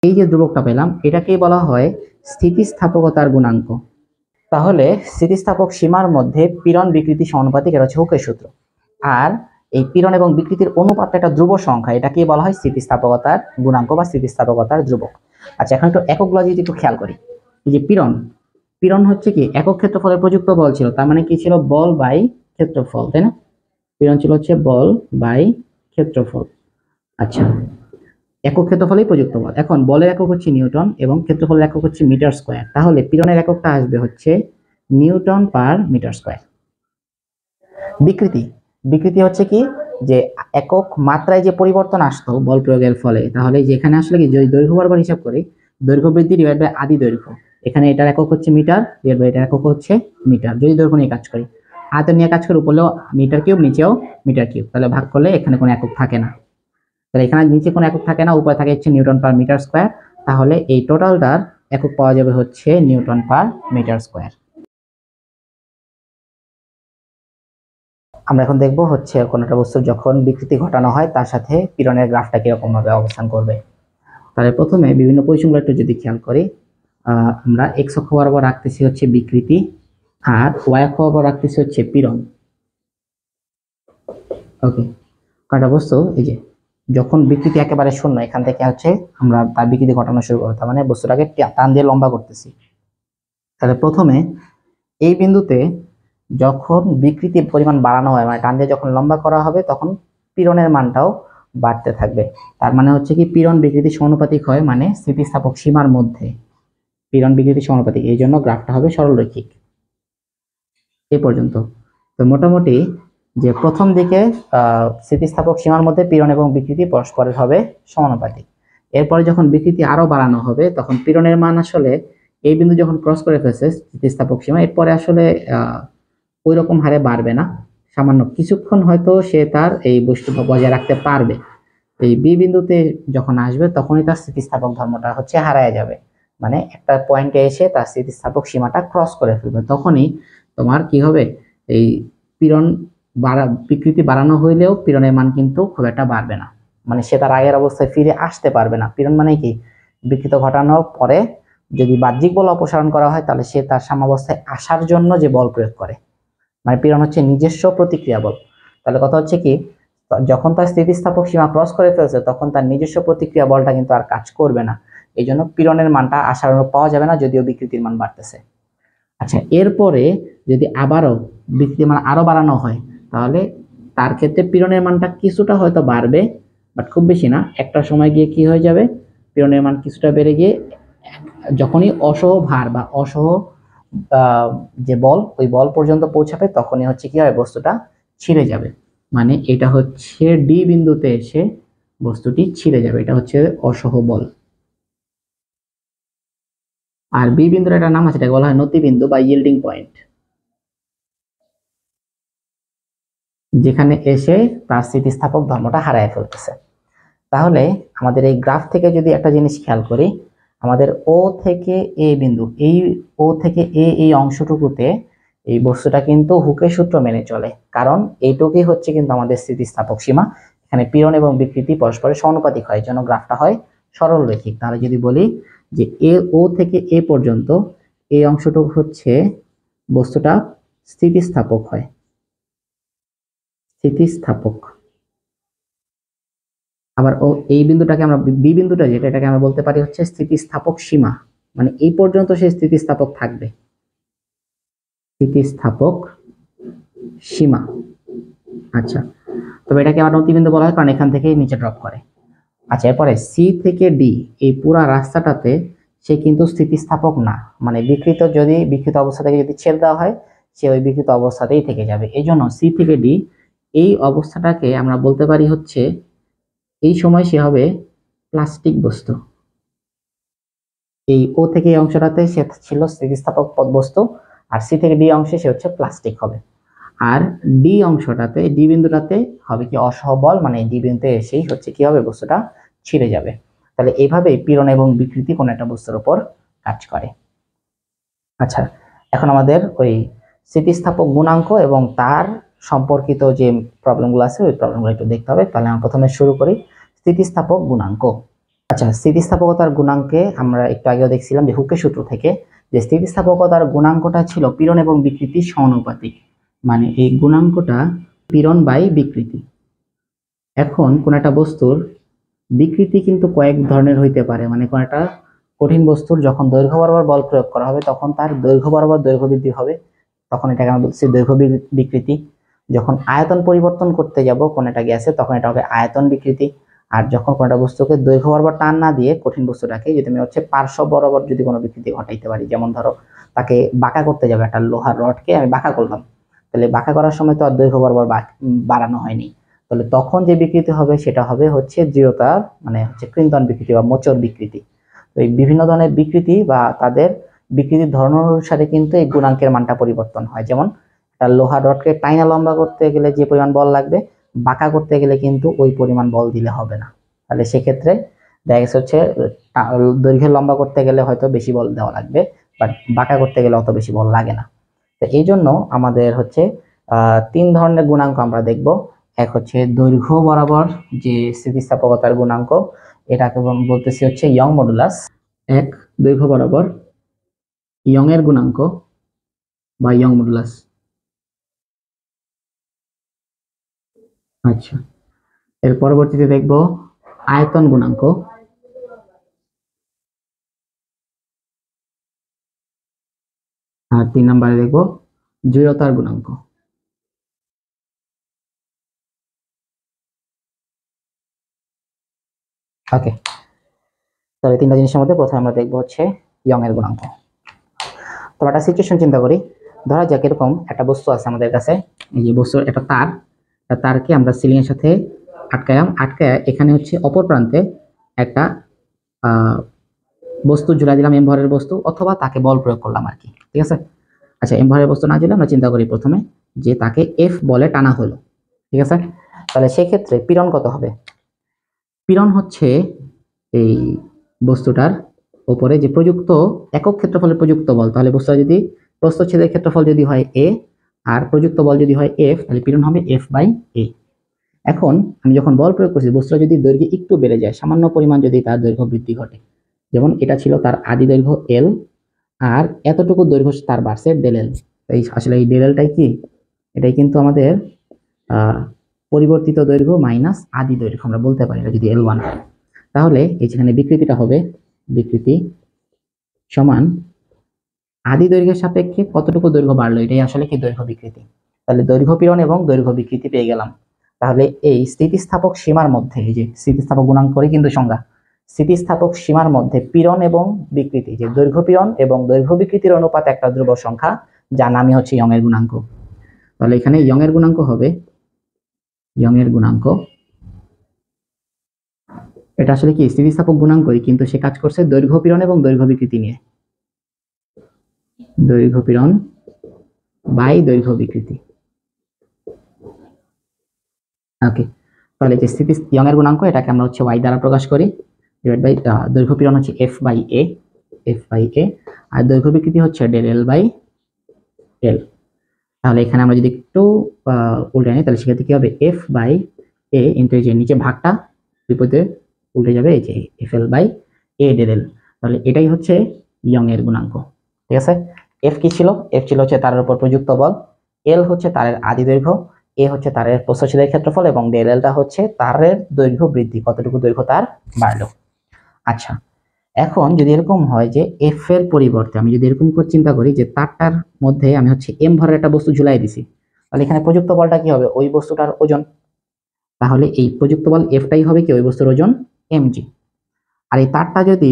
A: এই যে ধ্রুবকটা পেলাম এটাকেই বলা হয় স্থিতিস্থাপকতার গুণাঙ্ক। তাহলে স্থিতিস্থাপক সীমার মধ্যে পীড়ন বিকৃতি সমানুপাতিক, এটা হচ্ছে হুকের সূত্র। আর এই পীড়ন এবং বিকৃতির অনুপাতটা একটা ধ্রুব সংখ্যা, এটাকেই বলা হয় স্থিতিস্থাপকতার গুণাঙ্ক বা স্থিতিস্থাপকতার ধ্রুবক। আচ্ছা, এখন একটু এককগুলো যদি একটু খেয়াল করি, এই যে পীড়ন হচ্ছে কি একক ক্ষেত্রফলের প্রযুক্ত বল ছিল, তার মানে কি ছিল, বল বাই ক্ষেত্রফল, তাই না? পীড়ন ছিল হচ্ছে বল বাই ক্ষেত্রফল। আচ্ছা, একক ক্ষেত্রফলেই প্রযুক্ত বল। এখন বলের একক হচ্ছে নিউটন এবং ক্ষেত্রফলের একক হচ্ছে মিটার স্কোয়ার। তাহলে পীড়নের এককটা আসবে হচ্ছে নিউটন পার মিটার স্কয়ার। বিকৃতি, বিকৃতি হচ্ছে কি যে একক মাত্রায় যে পরিবর্তন আসতো বল প্রয়োগের ফলে, তাহলে যেখানে আসলে কি যদি দৈর্ঘ্য বরাবর হিসাব করি, দৈর্ঘ্য বৃদ্ধি ডিভাইড বাই আদি দৈর্ঘ্য, এখানে এটার একক হচ্ছে মিটার, ডিভাইড বাই এটার একক হচ্ছে মিটার। যদি দৈর্ঘ্য নিয়ে কাজ করি, আয়তন নিয়ে কাজ করি, উপরেও মিটার কিউব নিচেও মিটার কিউব, তাহলে ভাগ করলে এখানে কোনো একক থাকে না, তাহলে এখানে নিচে কোনো একক থাকে না, উপরে থাকে হচ্ছে নিউটন পার মিটার স্কয়ার। তাহলে এই টোটালটার একক পাওয়া যাবে হচ্ছে নিউটন পার মিটার স্কয়ার। আমরা এখন দেখব হচ্ছে কোনো একটা বস্তুর যখন বিকৃতি ঘটানো হয় তার সাথে পীড়নের গ্রাফটা কিরকম ভাবে অবস্থান করবে। তাহলে প্রথমে বিভিন্ন পজিশনগুলো একটু যদি খেয়াল করি, আমরা এক্স অক্ষ বরাবর রাখতেছি হচ্ছে বিকৃতি, আর ওয়াই অক্ষ বরাবর রাখতেছি হচ্ছে পীড়ন। ওকে, কয়টা বস্তু এই যে যখন বিকৃতি একেবারে শূন্য, এখান থেকে হচ্ছে আমরা তার বিকৃতি ঘটানো শুরু করব, তার মানে বস্তুটাকে টান দিয়ে লম্বা করতেছি। তাহলে প্রথমে এই বিন্দুতে যখন বিকৃতির পরিমাণ বাড়ানো হয়, মানে টান দিয়ে যখন লম্বা করা হবে, তখন পীড়নের মানটাও বাড়তে থাকবে। তার মানে হচ্ছে কি পীড়ন বিকৃতি সমানুপাতিক হয়, মানে স্থিতিস্থাপক সীমার মধ্যে পীড়ন বিকৃতি সমানুপাতিক, এই জন্য গ্রাফটা হবে সরলরৈখিক এই পর্যন্ত। তো মোটামুটি যে প্রথম দিকে স্থিতিস্থাপক সীমার মধ্যে পীড়ন এবং বিকৃতি পরস্পরের হবে সমানুপাতিক। এরপরে যখন বিকৃতি আরো বাড়ানো হবে, তখন পীড়নের মান আসলে এই বিন্দু যখন ক্রস করে ফেলছে স্থিতিস্থাপক সীমা, এরপরে আসলে ওই রকম হারে বাড়বে না, সামান্য কিছুক্ষণ হয়তো সে তার এই বৈশিষ্ট্য বজায় রাখতে পারবে। এই বি বিন্দুতে যখন আসবে তখনই তার স্থিতিস্থাপক ধর্মটা হচ্ছে হারায় যাবে, মানে একটা পয়েন্টে এসে তার স্থিতিস্থাপক সীমাটা ক্রস করে ফেলবে, তখনই তোমার কি হবে, এই পীড়ন বিকৃতি বাড়ানো হইলেও পীড়নের মান কিন্তু খুব একটা বাড়বে না, মানে সে তার আগের অবস্থায় ফিরে আসতে পারবে না। পীড়ন মানে কি, বিকৃত ঘটানোর পরে যদি বাহ্যিক বল অপসারণ করা হয়, তাহলে সে তার সাম্যাবস্থায় আসার জন্য যে বল প্রয়োগ করে, মানে পীড়ন হচ্ছে নিজস্ব প্রতিক্রিয়া বল। তাহলে কথা হচ্ছে কি, যখন তার স্থিতিস্থাপক সীমা ক্রস করে ফেলছে, তখন তার নিজস্ব প্রতিক্রিয়া বলটা কিন্তু আর কাজ করবে না, এই জন্য পীড়নের মানটা আশানুরূপ পাওয়া যাবে না, যদিও বিকৃতির মান বাড়তেছে। আচ্ছা, এরপরে যদি আবারও বিকৃতির মান আরো বাড়ানো হয়, তাহলে তার ক্ষেত্রে পীড়নের মানটা কিছুটা হয়তো বাড়বে, বাট খুব বেশি না। একটা সময় গিয়ে কি হয়ে যাবে, পীড়নের মান কিছুটা বেড়ে গিয়ে যখনই অসহ ভার বা অসহ যে বল, ওই বল পর্যন্ত পৌঁছাবে, তখনই হচ্ছে কি হবে, বস্তুটা ছিঁড়ে যাবে, মানে এটা হচ্ছে ডি বিন্দুতে এসে বস্তুটি ছিঁড়ে যাবে, এটা হচ্ছে অসহ বল। আর বি বিন্দুর একটা নাম আছে, এটাকে বলা হয় নতি বিন্দু বা ইয়েল্ডিং পয়েন্ট, যেখানে এসে তার স্থিতিস্থাপক ধর্মটা হারায় ফেলতেছে। তাহলে আমাদের এই গ্রাফ থেকে যদি একটা জিনিস খেয়াল করি, আমাদের ও থেকে এ বিন্দু, এই ও থেকে এ এই অংশটুকুতে এই বস্তুটা কিন্তু হুকের সূত্র মেনে চলে, কারণ এইটুকুই হচ্ছে কিন্তু আমাদের স্থিতিস্থাপক সীমা। এখানে পীড়ন এবং বিকৃতি পরস্পরের সমানুপাতিক হয়, জন্য গ্রাফটা হয় সরলরৈখিক। তাহলে যদি বলি যে এ ও থেকে এ পর্যন্ত এই অংশটুকু হচ্ছে বস্তুটা স্থিতিস্থাপক হয়, স্থিতিস্থাপক। আবার ও এই বিন্দুটাকে আমরা বি বিন্দুটা যেটা, এটাকে আমরা বলতে পারি হচ্ছে স্থিতিস্থাপক সীমা, মানে এই পর্যন্ত সে স্থিতিস্থাপক থাকবে, স্থিতিস্থাপক সীমা। আচ্ছা, তবে এটাকে আবার নতিবিন্দু বলা হয় কারণ এখান থেকে নিচে ড্রপ করে। আচ্ছা, এরপরে সি থেকে ডি এই পুরা রাস্তাটাতে সে কিন্তু স্থিতিস্থাপক না, মানে বিকৃত অবস্থা থেকে যদি ছেড়ে দেওয়া হয়, সে ওই বিকৃত অবস্থাতেই থেকে যাবে। এই জন্য সি থেকে ডি এই অবস্থাটাকে আমরা বলতে পারি হচ্ছে, এই সময় সে হবে প্লাস্টিক বস্তু। এই ও থেকে এই অংশটাতে সে ছিল স্থিতিস্থাপক বস্তু, আর সি থেকে ডি অংশে সে হচ্ছে প্লাস্টিক হবে। আর ডি অংশটাতে, ডি বিন্দুটাতে হবে কি অসহবল, মানে ডি বিন্দুতে এসেই হচ্ছে কি হবে, বস্তুটা ছিঁড়ে যাবে। তাহলে এইভাবেই পীড়ন এবং বিকৃতি কোনো একটা বস্তুর উপর কাজ করে। আচ্ছা, এখন আমাদের ওই স্থিতিস্থাপক গুণাঙ্ক এবং তার সম্পর্কিত যে প্রবলেমগুলো আছে, ওই প্রবলেমগুলো একটু দেখতে হবে। তাহলে আমরা প্রথমে শুরু করি স্থিতিস্থাপক গুণাঙ্ক। আচ্ছা, স্থিতিস্থাপকতার গুণাঙ্কে আমরা একটু আগেও দেখছিলাম যে হুকের সূত্র থেকে যে স্থিতিস্থাপকতার গুণাঙ্কটা ছিল পীড়ন এবং বিকৃতির সমানুপাতিক, মানে এই গুণাঙ্কটা পীড়ন বাই বিকৃতি। এখন কোন একটা বস্তুর বিকৃতি কিন্তু কয়েক ধরনের হইতে পারে, মানে কোন একটা কঠিন বস্তুর যখন দৈর্ঘ্য বরাবর বল প্রয়োগ করা হবে, তখন তার দৈর্ঘ্য বরাবর দৈর্ঘ্য বৃদ্ধি হবে, তখন এটাকে আমরা বলছি দৈর্ঘ্য বিকৃতি। যখন আয়তন পরিবর্তন করতে যাব কোন একটা গ্যাসে, তখন এটা হবে আয়তন বিকৃতি। আর যখন কোনো একটা বস্তুকে দৈর্ঘ্য বরাবর টান না দিয়ে কঠিন বস্তুটাকে যদি আমি হচ্ছে পার্শ্ব বরাবর যদি কোনো বিকৃতি ঘটাইতে পারি, যেমন ধরো তাকে বাঁকা করতে যাবে, একটা লোহার রডকে আমি বাঁকা করলাম, তাহলে বাঁকা করার সময় তো আর দৈর্ঘ্য বরাবর বাড়ানো হয়নি, তাহলে তখন যে বিকৃতি হবে সেটা হবে হচ্ছে দৃঢ়তার মানে হচ্ছে কৃন্তন বিকৃতি বা মোচড় বিকৃতি। তো এই বিভিন্ন ধরনের বিকৃতি বা তাদের বিকৃতির ধরন অনুসারে কিন্তু এই গুণাঙ্কের মানটা পরিবর্তন হয়। যেমন একটা লোহার রডকে টাইনা লম্বা করতে গেলে যে পরিমাণ বল লাগবে, বাঁকা করতে গেলে কিন্তু ওই পরিমাণ বল দিলে হবে না। তাহলে সেক্ষেত্রে দেখা গেছে হচ্ছে দৈর্ঘ্য লম্বা করতে গেলে হয়তো বেশি বল দেওয়া লাগবে, বাট বাঁকা করতে গেলে অত বেশি বল লাগে না। তো এই জন্য আমাদের হচ্ছে 3 ধরনের গুণাঙ্ক আমরা দেখব। এক হচ্ছে দৈর্ঘ্য বরাবর যে স্থিতিস্থাপকতার গুণাঙ্ক, এটাকে বলতেছি হচ্ছে ইয়ং মডুলাস। এক, দৈর্ঘ্য বরাবর ইয়ং এর গুণাঙ্ক বা ইয়ং মডুলাস। আচ্ছা, এর পরবর্তীতে দেখব আয়তন গুণাঙ্ক। আর 3 নম্বরে দেখব দৃঢ়তার গুণাঙ্ক। ওকে, তাহলে 3টা জিনিসের মধ্যে প্রথমে আমরা দেখব হচ্ছে ইয়ং এর গুণাঙ্ক। তো একটা সিচুয়েশন চিন্তা করি, ধরা যাক এরকম একটা বস্তু আছে আমাদের কাছে, এই যে বস্তুর একটা তারকে আমরা সিলিং এর সাথে আটকায় এখানে হচ্ছে অপর প্রান্তে একটা বস্তু ঝুলাই দিলাম, এমভরের বস্তু, অথবা তাকে বল প্রয়োগ করলাম আর কি, ঠিক আছে। আচ্ছা, এমভরের বস্তু না দিলে আমরা চিন্তা করি প্রথমে যে তাকে এফ বলে টানা হলো, ঠিক আছে। তাহলে সেই ক্ষেত্রে পীড়ন কত হবে? পীড়ন হচ্ছে এই বস্তুটার উপরে যে প্রযুক্ত একক ক্ষেত্রফলের প্রযুক্ত বল, তাহলে বস্তুটা যদি প্রস্থচ্ছেদের ক্ষেত্রফল যদি হয় এ আর প্রযুক্ত বল যদি হয় এফ, তাহলে পীড়ন হবে এফ বাই এ। এখন আমি যখন বল প্রয়োগ করছি, বস্তুটা যদি দৈর্ঘ্য একটু বেড়ে যায়, সামান্য পরিমাণ যদি তার দৈর্ঘ্য বৃদ্ধি ঘটে, যেমন এটা ছিল তার আদি দৈর্ঘ্য এল আর এতটুকু দৈর্ঘ্য তার বাড়ছে ডেল এল। এই আসলে এই ডেল এলটাই কি, এটাই কিন্তু আমাদের পরিবর্তিত দৈর্ঘ্য মাইনাস আদি দৈর্ঘ্য আমরা বলতে পারি, যদি এল ওয়ান হয়। তাহলে এই যেখানে বিকৃতিটা হবে, বিকৃতি সমান আদি দৈর্ঘ্যের সাপেক্ষে কতটুকু দৈর্ঘ্য বাড়লো, এটাই আসলে কি দৈর্ঘ্য বিকৃতি। তাহলে দৈর্ঘ্য পীড়ন এবং দৈর্ঘ্য বিকৃতি পেয়ে গেলাম। তাহলে এই স্থিতিস্থাপক সীমার মধ্যে, এই যে স্থিতিস্থাপক গুণাঙ্কের কিন্তু সংজ্ঞা, স্থিতিস্থাপক সীমার মধ্যে পীড়ন এবং বিকৃতি, যে দৈর্ঘ্য পীড়ন এবং দৈর্ঘ্য বিকৃতির অনুপাত একটা ধ্রুব সংখ্যা, যার নামই হচ্ছে ইয়ং এর গুণাঙ্ক। তাহলে এখানে ইয়ং এর গুণাঙ্ক হবে, ইয়ং এর গুণাঙ্ক এটা আসলে কি স্থিতিস্থাপক গুণাঙ্কই, কিন্তু সে কাজ করছে দৈর্ঘ্য পীড়ন এবং দৈর্ঘ্য বিকৃতি নিয়ে, দৈর্ঘ্য পীড়ন বাই দৈর্ঘ্য বিকৃতি। ওকে, তাহলে যে ইয়ং এর গুণাঙ্ক এটাকে আমরা হচ্ছে y দ্বারা প্রকাশ করি, ডিভাইড বাই দৈর্ঘ্য পীড়ন হচ্ছে f বাই a, আর দৈর্ঘ্য বিকৃতি হচ্ছে ডেল এল বাই এল। তাহলে এখানে আমরা যদি একটু উল্টে নিই, তাহলে সেক্ষেত্রে কি হবে, f বাই a ইন্টু এই যে নিচে ভাগটা বিপরীতে উল্টে যাবে, এই যে F L by A del L. তাহলে এটাই হচ্ছে ইয়ং এর গুণাঙ্ক, ঠিক আছে। এফ কি ছিল? এফ ছিল হচ্ছে তারের উপর প্রযুক্ত বল, এল হচ্ছে তারের আদি দৈর্ঘ্য, এ হচ্ছে তারের প্রস্থচ্ছেদের ক্ষেত্রফল, এবং ডেল এলটা হচ্ছে তারের দৈর্ঘ্য বৃদ্ধি, কতটুকু দৈর্ঘ্য তার বাড়লো। আচ্ছা, এখন যদি এরকম হয় যে এফ এর পরিবর্তে আমি যদি এরকম করে চিন্তা করি যে তারটার মধ্যে আমি হচ্ছে এম ভরের একটা বস্তু ঝুলাই দিছি, তাহলে এখানে প্রযুক্ত বলটা কি হবে, ওই বস্তুটার ওজন। তাহলে এই প্রযুক্ত বল এফটাই হবে কি ওই বস্তুর ওজন এমজি। আর এই তারটা যদি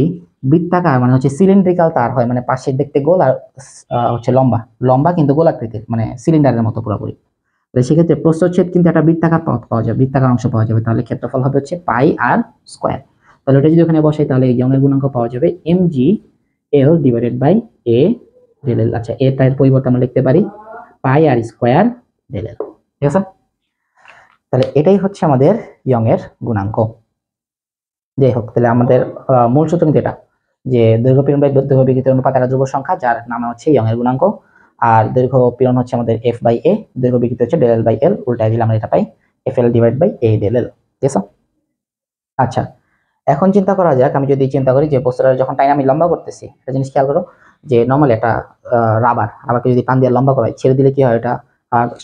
A: বৃত্তাকার মানে হচ্ছে সিলিন্ড্রিক্যাল তার হয়, মানে পাশে দেখতে গোল আর হচ্ছে লম্বা লম্বা কিন্তু গোলাকৃতির, মানে সিলিন্ডারের মতো পুরোপুরি, তাহলে সেক্ষেত্রে প্রস্থচ্ছেদ কিন্তু একটা বৃত্তাকার পথ পাওয়া যাবে, বৃত্তাকার অংশ পাওয়া যাবে। তাহলে ক্ষেত্রফল হবে হচ্ছে পাই আর স্কোয়ার। তাহলে এটা যদি ওখানে বসাই, তাহলে এই ইয়ং এর গুণাঙ্ক পাওয়া যাবে MG L divided by A del L. আচ্ছা, এর পরিবর্তে আমরা লিখতে পারি পাই আর স্কোয়ার ডেল এল, ঠিক আছে। তাহলে এটাই হচ্ছে আমাদের ইয়ং এর গুণাঙ্ক। যাই হোক, তাহলে আমাদের মূল সূত্র কিন্তু এটা, যে দৈর্ঘ্য পীড়ন বাই দৈর্ঘ্য বিকৃতির অনুপাত একটা ধ্রুব সংখ্যা, যার নাম হচ্ছে ইয়ং এর গুণাঙ্ক। আর দৈর্ঘ্য পীড়ন হচ্ছে আমাদের এফ বাই এ, দৈর্ঘ্য বিকৃতি হচ্ছে ডেল এল বাই এল, উল্টায় দিলে আমরা এটা পাই F L divided by A del L, ঠিক আছে। আচ্ছা, এখন চিন্তা করা যাক, আমি যদি চিন্তা করি যে বস্তুটা যখন টাইম আমি লম্বা করতেছি, একটা জিনিস খেয়াল করো, যে নর্মালি একটা রাবারকে যদি টান দিয়ে লম্বা করা হয়, ছেড়ে দিলে কি হয়, এটা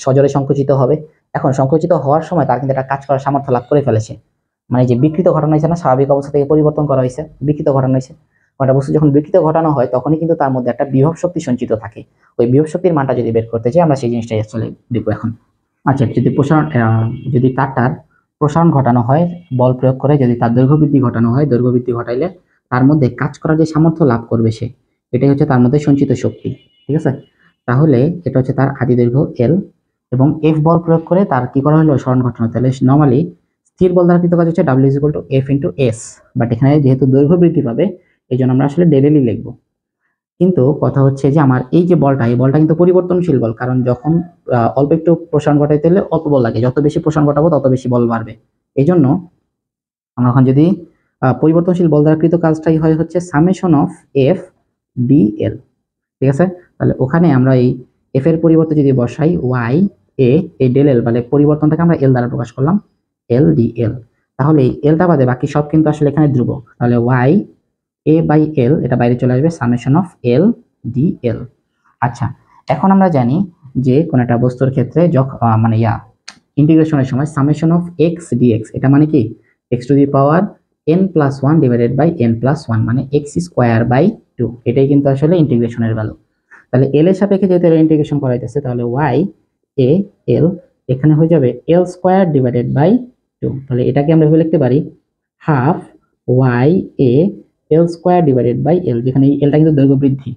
A: সজোরে সংকুচিত হবে। এখন সংকুচিত হওয়ার সময় তার কিন্তু একটা কাজ করার সামর্থ্য লাভ করে ফেলেছে, মানে যে বিকৃত ঘটানো হয়েছে না, স্বাভাবিক অবস্থা থেকে পরিবর্তন করা হয়েছে, বিকৃত ঘটানো হয়েছে। একটা বস্তু যখন বিকৃত ঘটানো হয়, তখনই কিন্তু তার মধ্যে একটা বিভব শক্তি সঞ্চিত থাকে। ওই বিভব শক্তির মানটা যদি বের করতে চাই, আমরা সেই জিনিসটাই আসলে দেখবো এখন। আচ্ছা, যদি যদি তারটার প্রসারণ ঘটানো হয় বল প্রয়োগ করে, যদি তার দৈর্ঘ্য বৃদ্ধি ঘটানো হয়, দৈর্ঘ্য বৃদ্ধি ঘটাইলে তার মধ্যে কাজ করার যে সামর্থ্য লাভ করবে সে, এটাই হচ্ছে তার মধ্যে সঞ্চিত শক্তি। ঠিক আছে, তাহলে এটা হচ্ছে তার আদি দৈর্ঘ্য এল, এবং এফ বল প্রয়োগ করে তার কি করা হলো সরণ ঘটানো। তাহলে নর্মালি স্থির বল দ্বারা কৃত কাজ হচ্ছে W is equal to F into S, but এখানে যেহেতু দৈর্ঘ্য বৃদ্ধি পাবে এই জন্য আমরা আসলে ডেলেলি লিখবো। কিন্তু কথা হচ্ছে যে আমার এই যে বলটা, এই বলটা কিন্তু পরিবর্তনশীল বল, কারণ যখন অল্প একটু প্রসারণ ঘটাইতে হলে অল্প বল লাগে, যত বেশি প্রসারণ ঘটাবো তত বেশি বল বাড়বে। এই জন্য আমরা এখন যদি পরিবর্তনশীল বল দ্বারা কৃত কাজটাই হয় হচ্ছে সামেশন অফ এফ ডি এল। ঠিক আছে, তাহলে ওখানে আমরা এই এফ এর পরিবর্তে যদি বসাই ওয়াই এ, এই ডেল এল মানে পরিবর্তনটাকে আমরা এল দ্বারা প্রকাশ করলাম, এল ডি এল, তাহলে এই এলটা বাদে বাকি সব কিন্তু আসলে এখানে ধ্রুব। তাহলে ওয়াই এ বাই এল এটা বাইরে চলে আসবে, সামেশন অফ এল ডি এল। আচ্ছা, এখন আমরা জানি যে কোন একটা বস্তুর ক্ষেত্রে মানে ইন্টিগ্রেশনের সময় সামেশন অফ এক্স ডিএক্স এটা মানে কি X to the power N plus one divided by N plus one, মানে এক্স স্কোয়ার বাই টু, এটাই কিন্তু আসলে ইন্টিগ্রেশনের ভ্যালু। তাহলে এল এর সাপেক্ষে যেহেতু ইন্টিগ্রেশন করাইতেছে, তাহলে ওয়াই এ এল এখানে হয়ে যাবে L square divided by two. তাহলে এটাকে আমরা লিখতে পারি half Y A L square divided by L, যেখানে এই এলটা কিন্তু দৈর্ঘ্য বৃদ্ধি।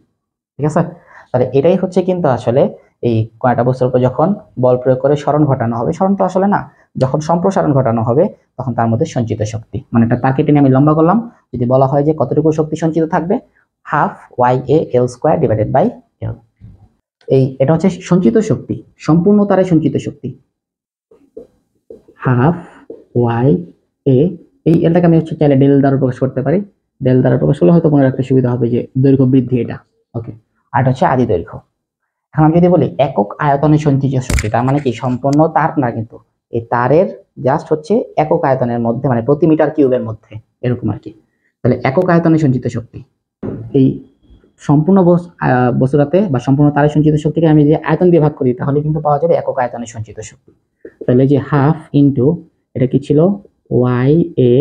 A: ঠিক আছে, তাহলে এটাই হচ্ছে কিন্তু আসলে এই কয়টা বস্তুর উপর যখন বল প্রয়োগ করে সরণ ঘটানো হবে, সরণ তো আসলে না, যখন সম্প্রসারণ ঘটানো হবে তখন তার মধ্যে সঞ্চিত শক্তি, মানে এটা তার কেটে নিয়ে আমি লম্বা করলাম, যদি বলা হয় যে কতটুকু শক্তি সঞ্চিত থাকবে, half Y A L square divided by L. এটা হচ্ছে সঞ্চিত শক্তি, সম্পূর্ণ তারে সঞ্চিত শক্তি, হাফ ওয়াই এ, এই এলটাকে আমি হচ্ছে চাইলে ডেল দ্বারা প্রকাশ করতে পারি, ডেল দ্বারা প্রকাশ করলে হয়তো মনে রাখতে সুবিধা হবে যে দৈর্ঘ্য বৃদ্ধি এটা। ওকে, আর এটা হচ্ছে আদি দৈর্ঘ্য। এখন আমি যদি বলি একক আয়তনে সঞ্চিত শক্তি, তার মানে কি সম্পূর্ণ তার না, কিন্তু এই তারের জাস্ট হচ্ছে একক আয়তনের মধ্যে, মানে প্রতি মিটার কিউবের মধ্যে এরকম আর কি। তাহলে একক আয়তনে সঞ্চিত শক্তি, এই সম্পূর্ণ বস্তুটাতে বা সম্পূর্ণ তারের সঞ্চিত শক্তিকে আমি যদি আয়তন দিয়ে ভাগ করি তাহলে কিন্তু পাওয়া যাবে একক আয়তনে সঞ্চিত শক্তি। তাহলে যে হাফ ইন্টু এটা কি ছিল Y A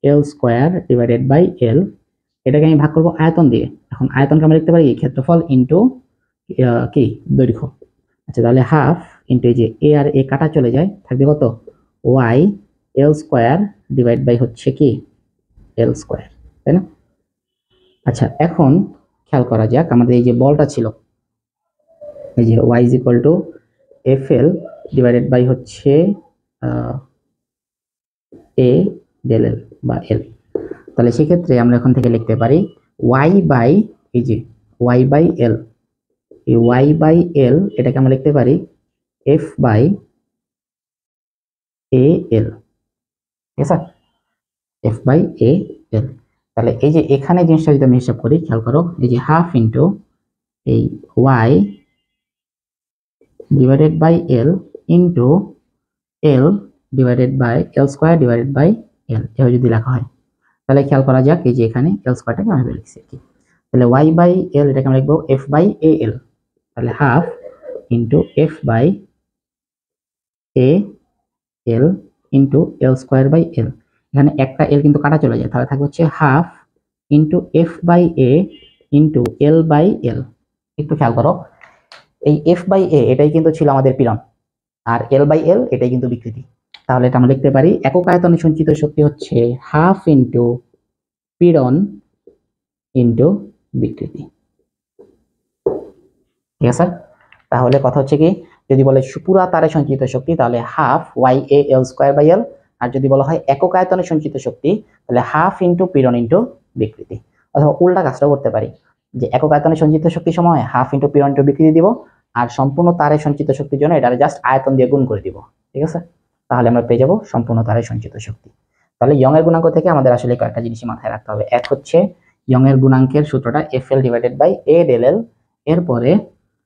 A: L square divided by L, এটাকে আমি ভাগ করবো আয়তন দিয়ে। এখন আয়তনকে আমরা লিখতে পারি ক্ষেত্রফল ইন্টু কি দৈর্ঘ্য। আচ্ছা, তাহলে হাফ ইন্টু এই যে এ আর এ কাটা চলে যায়, থাকবে কত Y L square divide by হচ্ছে কি এল স্কোয়ার, তাই না? আচ্ছা, এখন খেয়াল করা যাক আমাদের এই যে বলটা ছিল, এই যে Y is equal to F L divided by হচ্ছে এ ডেল এল বা এল। তাহলে সেক্ষেত্রে আমরা এখন থেকে লিখতে পারি ওয়াই বাই এই যে ওয়াই বাই এল, এই ওয়াই বাই এল এটাকে আমরা লিখতে পারি এফ বাই এ এল। ঠিক আছে, এফ বাই এ এল। তাহলে এই যে এখানে জিনিসটা যদি আমি হিসাব করি, খেয়াল করো এই যে হাফ ইন্টু এই Y divided by L into L divided by L square divided by L, এভাবে যদি লেখা হয় তাহলে খেয়াল করা যাক এই যে এখানে এল স্কোয়ারটাকে আমি লিখছি আর কি। তাহলে ওয়াই বাই এল এটাকে আমরা লিখবো এফ বাই এ এল, তাহলে half into F by A L into L square by L, এখানে একটা এল কিন্তু কাটা চলে যায়, তাহলে থাকবে হচ্ছে half into F by A into L by L. একটু খেয়াল করো এই এফ বাই এ এটাই কিন্তু ছিল আমাদের পীড়ন, আর এল বাই এল এটাই কিন্তু বিকৃতি। তাহলে এটা আমরা লিখতে পারি একক আয়তনে সঞ্চিত শক্তি হচ্ছে হাফ ইন্টু পীড়ন ইন্টু বিকৃতি। ঠিক আছে, তাহলে কথা হচ্ছে কি যদি বলে পুরা তারে সঞ্চিত শক্তি তাহলে half Y A L square by L, আর যদি বলা হয় একক আয়তনে সঞ্চিত শক্তি তাহলে হাফ ইন্টু পীড়ন ইন্টু বিকৃতি। অথবা উল্টা কাজটাও করতে পারি যে একক আয়তনে সঞ্চিত শক্তি সময় হাফ ইন্টু পীড়ন ইন্টু বিকৃতি দিব, আর সম্পূর্ণ তারে সঞ্চিত শক্তির জন্য এটা জাস্ট আয়তন দিয়ে গুণ করে দিব। ঠিক আছে, তাহলে আমরা পেয়ে যাবো সম্পূর্ণ তারে সঞ্চিত শক্তি। তাহলে ইয়ং এর গুণাঙ্ক থেকে আমাদের আসলে কয়েকটা জিনিস মাথায় রাখতে হবে। এক হচ্ছে ইয়ং এর গুণাঙ্কের সূত্রটা F L divided by A del L, এরপরে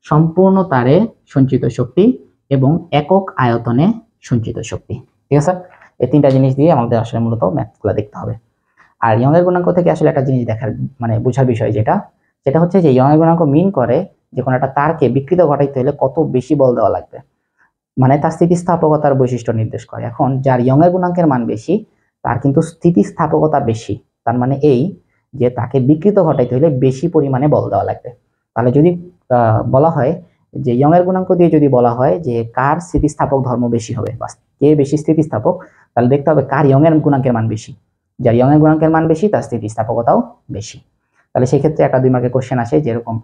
A: সম্পূর্ণ তারে সঞ্চিত শক্তি এবং একক আয়তনে সঞ্চিত শক্তি। ঠিক আছে, এই তিনটা জিনিস দিয়ে আমাদের আসলে মূলত ম্যাথগুলো দেখতে হবে। আর ইয়ং এর গুণাঙ্ক থেকে আসলে একটা জিনিস দেখার মানে বোঝার বিষয় যেটা হচ্ছে যে ইয়ং এর গুণাঙ্ক মিন করে যে কোনো একটা তারকে বিকৃত ঘটাইতে হলে কত বেশি বল দেওয়া লাগবে, মানে তার স্থিতিস্থাপকতার বৈশিষ্ট্য নির্দেশ করে। এখন যার ইয়ং এর গুণাঙ্কের মান বেশি তার কিন্তু স্থিতিস্থাপকতা বেশি, তার মানে এই যে তাকে বিকৃত ঘটাইতে হলে বেশি পরিমাণে বল দেওয়া লাগবে। তাহলে যদি বলা হয় যে ইয়ং এর গুণাঙ্ক দিয়ে যদি বলা হয় যে কার স্থিতিস্থাপক ধর্ম বেশি হবে বা কে বেশি স্থিতিস্থাপক, তাহলে দেখতে হবে কার ইয়ং এর গুণাঙ্কের মান বেশি। যার ইয়ং এর গুণাঙ্কের মান বেশি তার স্থিতিস্থাপকতাও বেশি। তাহলে সেই ক্ষেত্রে একটা 2 মার্কের কোশ্চেন আসে যেরকম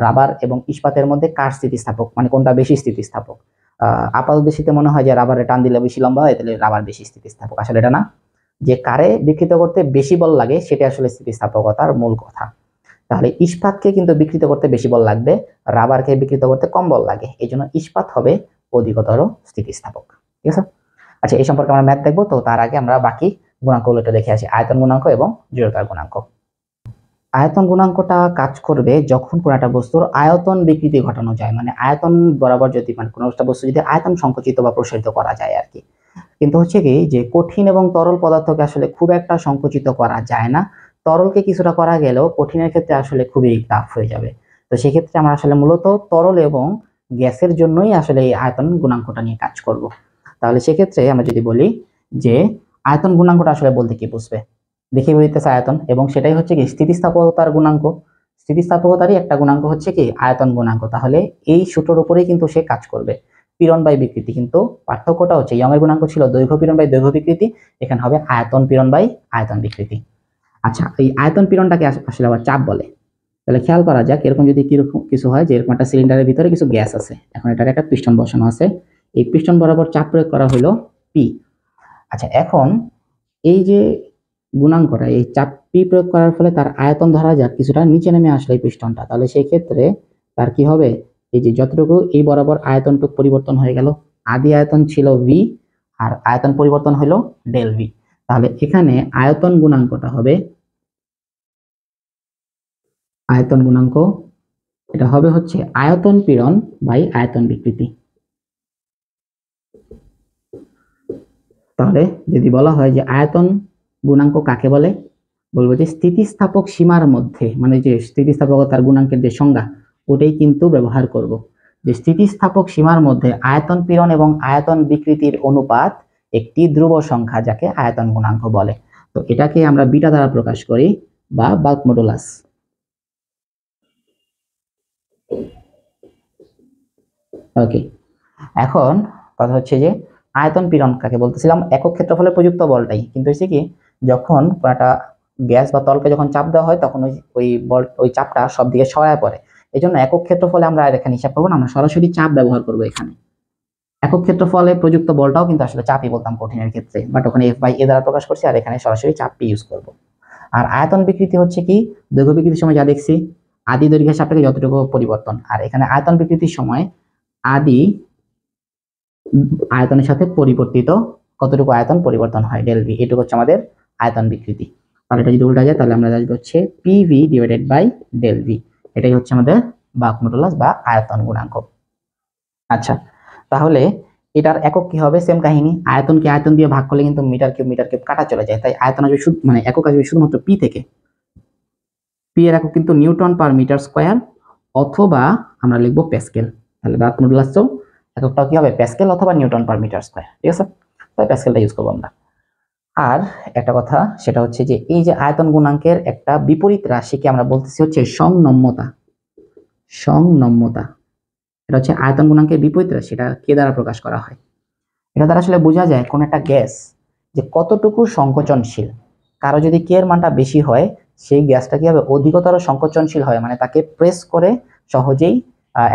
A: রাবার এবং ইস্পাতের মধ্যে কার স্থিতিস্থাপক, মানে কোনটা বেশি স্থিতিস্থাপক। আপাতদৃষ্টিতে মনে হয় যে রাবারে টান দিলে বেশি লম্বা হয়, তাহলে রাবার বেশি স্থিতিস্থাপক। আসলে এটা না, যে কারে বিকৃত করতে বেশি বল লাগে সেটা আসলে স্থিতিস্থাপকতার মূল কথা। তাহলে ইস্পাতকে কিন্তু বিকৃত করতে বেশি বল লাগবে, রাবারকে বিকৃত করতে কম বল লাগে, এই জন্য ইস্পাত হবে অধিকতর স্থিতিস্থাপক। ঠিক আছে। আচ্ছা, এই সম্পর্কে আমরা ম্যাথ দেখবো, তো তার আগে আমরা বাকি গুণাঙ্কগুলো একটু দেখে আসি, আয়তন গুণাঙ্ক এবং জড়তার গুণাঙ্ক। আয়তন গুণাঙ্কটা কাজ করবে যখন কোনো একটা বস্তুর আয়তন বিকৃতি ঘটানো যায়, মানে আয়তন বরাবর যদি, মানে কোনো একটা বস্তু যদি আয়তন সংকুচিত বা প্রসারিত করা যায় আর কি। কিন্তু হচ্ছে কি যে কঠিন এবং তরল পদার্থকে আসলে খুব একটা সংকুচিত করা যায় না, তরলকে কিছুটা করা গেলেও কঠিনের ক্ষেত্রে আসলে খুবই টাফ হয়ে যাবে। তো সেক্ষেত্রে আমরা আসলে মূলত তরল এবং গ্যাসের জন্যই আসলে এই আয়তন গুণাঙ্কটা নিয়ে কাজ করব। তাহলে সেক্ষেত্রে আমরা যদি বলি যে আয়তন গুণাঙ্কটা আসলে বলতে কি বুঝবে, দেখে বলতেছে আয়তন, এবং সেটাই হচ্ছে কি স্থিতিস্থাপকতার গুণাঙ্ক। স্থিতিস্থাপকতারই একটা গুণাঙ্ক হচ্ছে কি আয়তন গুণাঙ্ক। তাহলে এই সূত্রের উপরেই কিন্তু সে কাজ করবে, পীড়ন বাই বিকৃতি। কিন্তু পার্থক্যটা হচ্ছে ইয়ং এর গুণাঙ্ক ছিল দৈর্ঘ্য পীড়ন বাই দৈর্ঘ্য বিকৃতি, এখানে হবে আয়তন পীড়ন বাই আয়তন বিকৃতি। আচ্ছা, এই আয়তন পীড়নটাকে আসলে আবার চাপ বলে। তাহলে খেয়াল করা যাক, এরকম যদি কিরকম কিছু হয় যে এরকম একটা সিলিন্ডারের ভিতরে কিছু গ্যাস আছে, এখন এটার একটা পিস্টন বসানো আছে, এই পিস্টন বরাবর চাপ প্রয়োগ করা হলো পি। আচ্ছা, এখন এই যে গুণাঙ্কটা, এই চাপ পি প্রয়োগ করার ফলে তার আয়তন ধরা যাক কিছুটা নিচে নেমে আসলে এই পিস্টনটা, তাহলে সেই ক্ষেত্রে তার কি হবে, এই যে যতটুকু এই বরাবর আয়তনটুকু পরিবর্তন হয়ে গেল, আদি আয়তন ছিল ভি আর আয়তন পরিবর্তন হলো ডেল ভি। তাহলে এখানে আয়তন গুণাঙ্কটা হবে, আয়তন গুণাঙ্ক এটা হবে হচ্ছে আয়তন পীড়ন বাই আয়তন বিকৃতি। তাহলে যদি বলা হয় যে আয়তন গুণাঙ্ক কাকে বলে, বলবো যে স্থিতিস্থাপক সীমার মধ্যে, মানে যে স্থিতিস্থাপকতার গুণাঙ্কের যে সংজ্ঞা ওটাই কিন্তু ব্যবহার করব, যে স্থিতিস্থাপক সীমার মধ্যে আয়তন পীড়ন এবং আয়তন বিকৃতির অনুপাত একটি ধ্রুব সংখ্যা, যাকে আয়তন গুণাঙ্ক বলে। তো এটাকে আমরা বিটা দ্বারা প্রকাশ করি, বা বাল্ক মডুলাস। ওকে, এখন কথা হচ্ছে যে আয়তন পীড়ন কাকে বলতেছিলাম, একক ক্ষেত্রফলে প্রযুক্ত বলটাই, কিন্তু হচ্ছে কি যখন একটা গ্যাস বা তলকে যখন চাপ দেওয়া হয় তখন ওই বল, ওই চাপটা সব দিকে সরায় পড়ে। এই জন্য একক ক্ষেত্রফলে আমরা আর এখানে হিসাব করবো না, আমরা সরাসরি চাপ ব্যবহার করবো এখানে। একক ক্ষেত্রফলে প্রযুক্ত বলটাও কিন্তু আসলে চাপই বলতাম কঠিনের ক্ষেত্রে, বাট ওখানে এফ বাই এ দ্বারা প্রকাশ করছি, আর এখানে সরাসরি চাপ পি ইউজ করবো। আর আয়তন বিকৃতি হচ্ছে কি দৈর্ঘ্য বিকৃতির সময় যা দেখছি আদি দৈর্ঘ্যের সাপেক্ষে যতটুকু পরিবর্তন, আর এখানে আয়তন বিকৃতির সময় আদি আয়তনের সাথে পরিবর্তিত কতটুকু আয়তন পরিবর্তন হয়, ডেল ভি, এটুকু হচ্ছে আমাদের আয়তন বিকৃতি। তাহলে এটা যদি উল্টা যায় তাহলে আমরা আসবে হচ্ছে PV divided by del V, এটাই হচ্ছে আমাদের বাক মডুলাস বা আয়তন গুণাঙ্ক। আচ্ছা, তাহলে এটার একক কি হবে, সেম কাহিনী, আয়তনকে আয়তন দিয়ে ভাগ করলে কিন্তু মিটার কিউব কাটা চলে যায়, তাই আয়তন আসবে শুধু, মানে একক আসবে শুধুমাত্র পি থেকে। পি এর একক কিন্তু নিউটন পার মিটার স্কোয়ার, অথবা আমরা লিখবো প্যাসকেল। তাহলে বাক মডুলাস এককটা কি হবে, প্যাসকেল অথবা নিউটন পার মিটার স্কোয়ার। ঠিক আছে, তাই প্যাসকেলটা ইউজ করবো আমরা। আর একটা কথা সেটা হচ্ছে যে এই যে আয়তন গুণাঙ্কের একটা বিপরীত রাশিকে আমরা বলতেছি হচ্ছে সংনম্যতা। সংনম্যতা এটা হচ্ছে আয়তন গুণাঙ্কের বিপরীত রাশি, এটা কে দ্বারা প্রকাশ করা হয়, এটা দ্বারা আসলে বোঝা যায় কোন একটা গ্যাস যে কতটুকু সংকোচনশীল। কারো যদি কে এর মানটা বেশি হয় সেই গ্যাসটা কি হবে, অধিকতর সংকোচনশীল হয়, মানে তাকে প্রেস করে সহজেই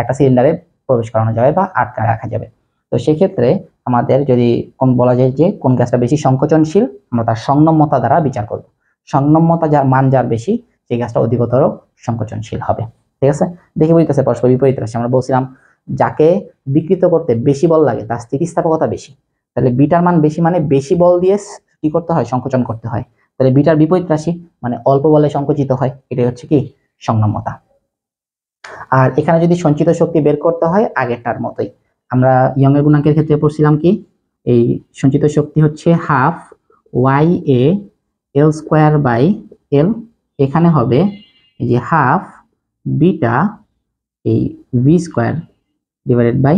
A: একটা সিলিন্ডারে প্রবেশ করানো যাবে বা আটকায় রাখা যাবে। তো সেক্ষেত্রে আমাদের যদি কোন বলা যায় যে কোন গ্যাসটা বেশি সংকোচনশীল, আমরা তার সংনম্যতা দ্বারা বিচার করব। সংনম্যতা যার মান যার বেশি, সেই গ্যাসটা অধিকতর সংকোচনশীল হবে। ঠিক আছে, দেখে বুঝতেছে পরস্পর বিপরীত রাশি। আমরা বলছিলাম যাকে বিকৃত করতে বেশি বল লাগে তার স্থিতিস্থাপকতা বেশি, তাহলে বিটার মান বেশি মানে বেশি বল দিয়ে কি করতে হয়, সংকোচন করতে হয়। তাহলে বিটার বিপরীত রাশি মানে অল্প বলে সংকুচিত হয়, এটাই হচ্ছে কি সংনম্যতা। আর এখানে যদি সঞ্চিত শক্তি বের করতে হয় আগেরটার মতোই, আমরা ইয়ং এর গুণাঙ্কের ক্ষেত্রে পড়ছিলাম কি এই সঞ্চিত শক্তি হচ্ছে half Y A L square by L, এখানে হবে এই যে হাফ বিটা এই V square divided by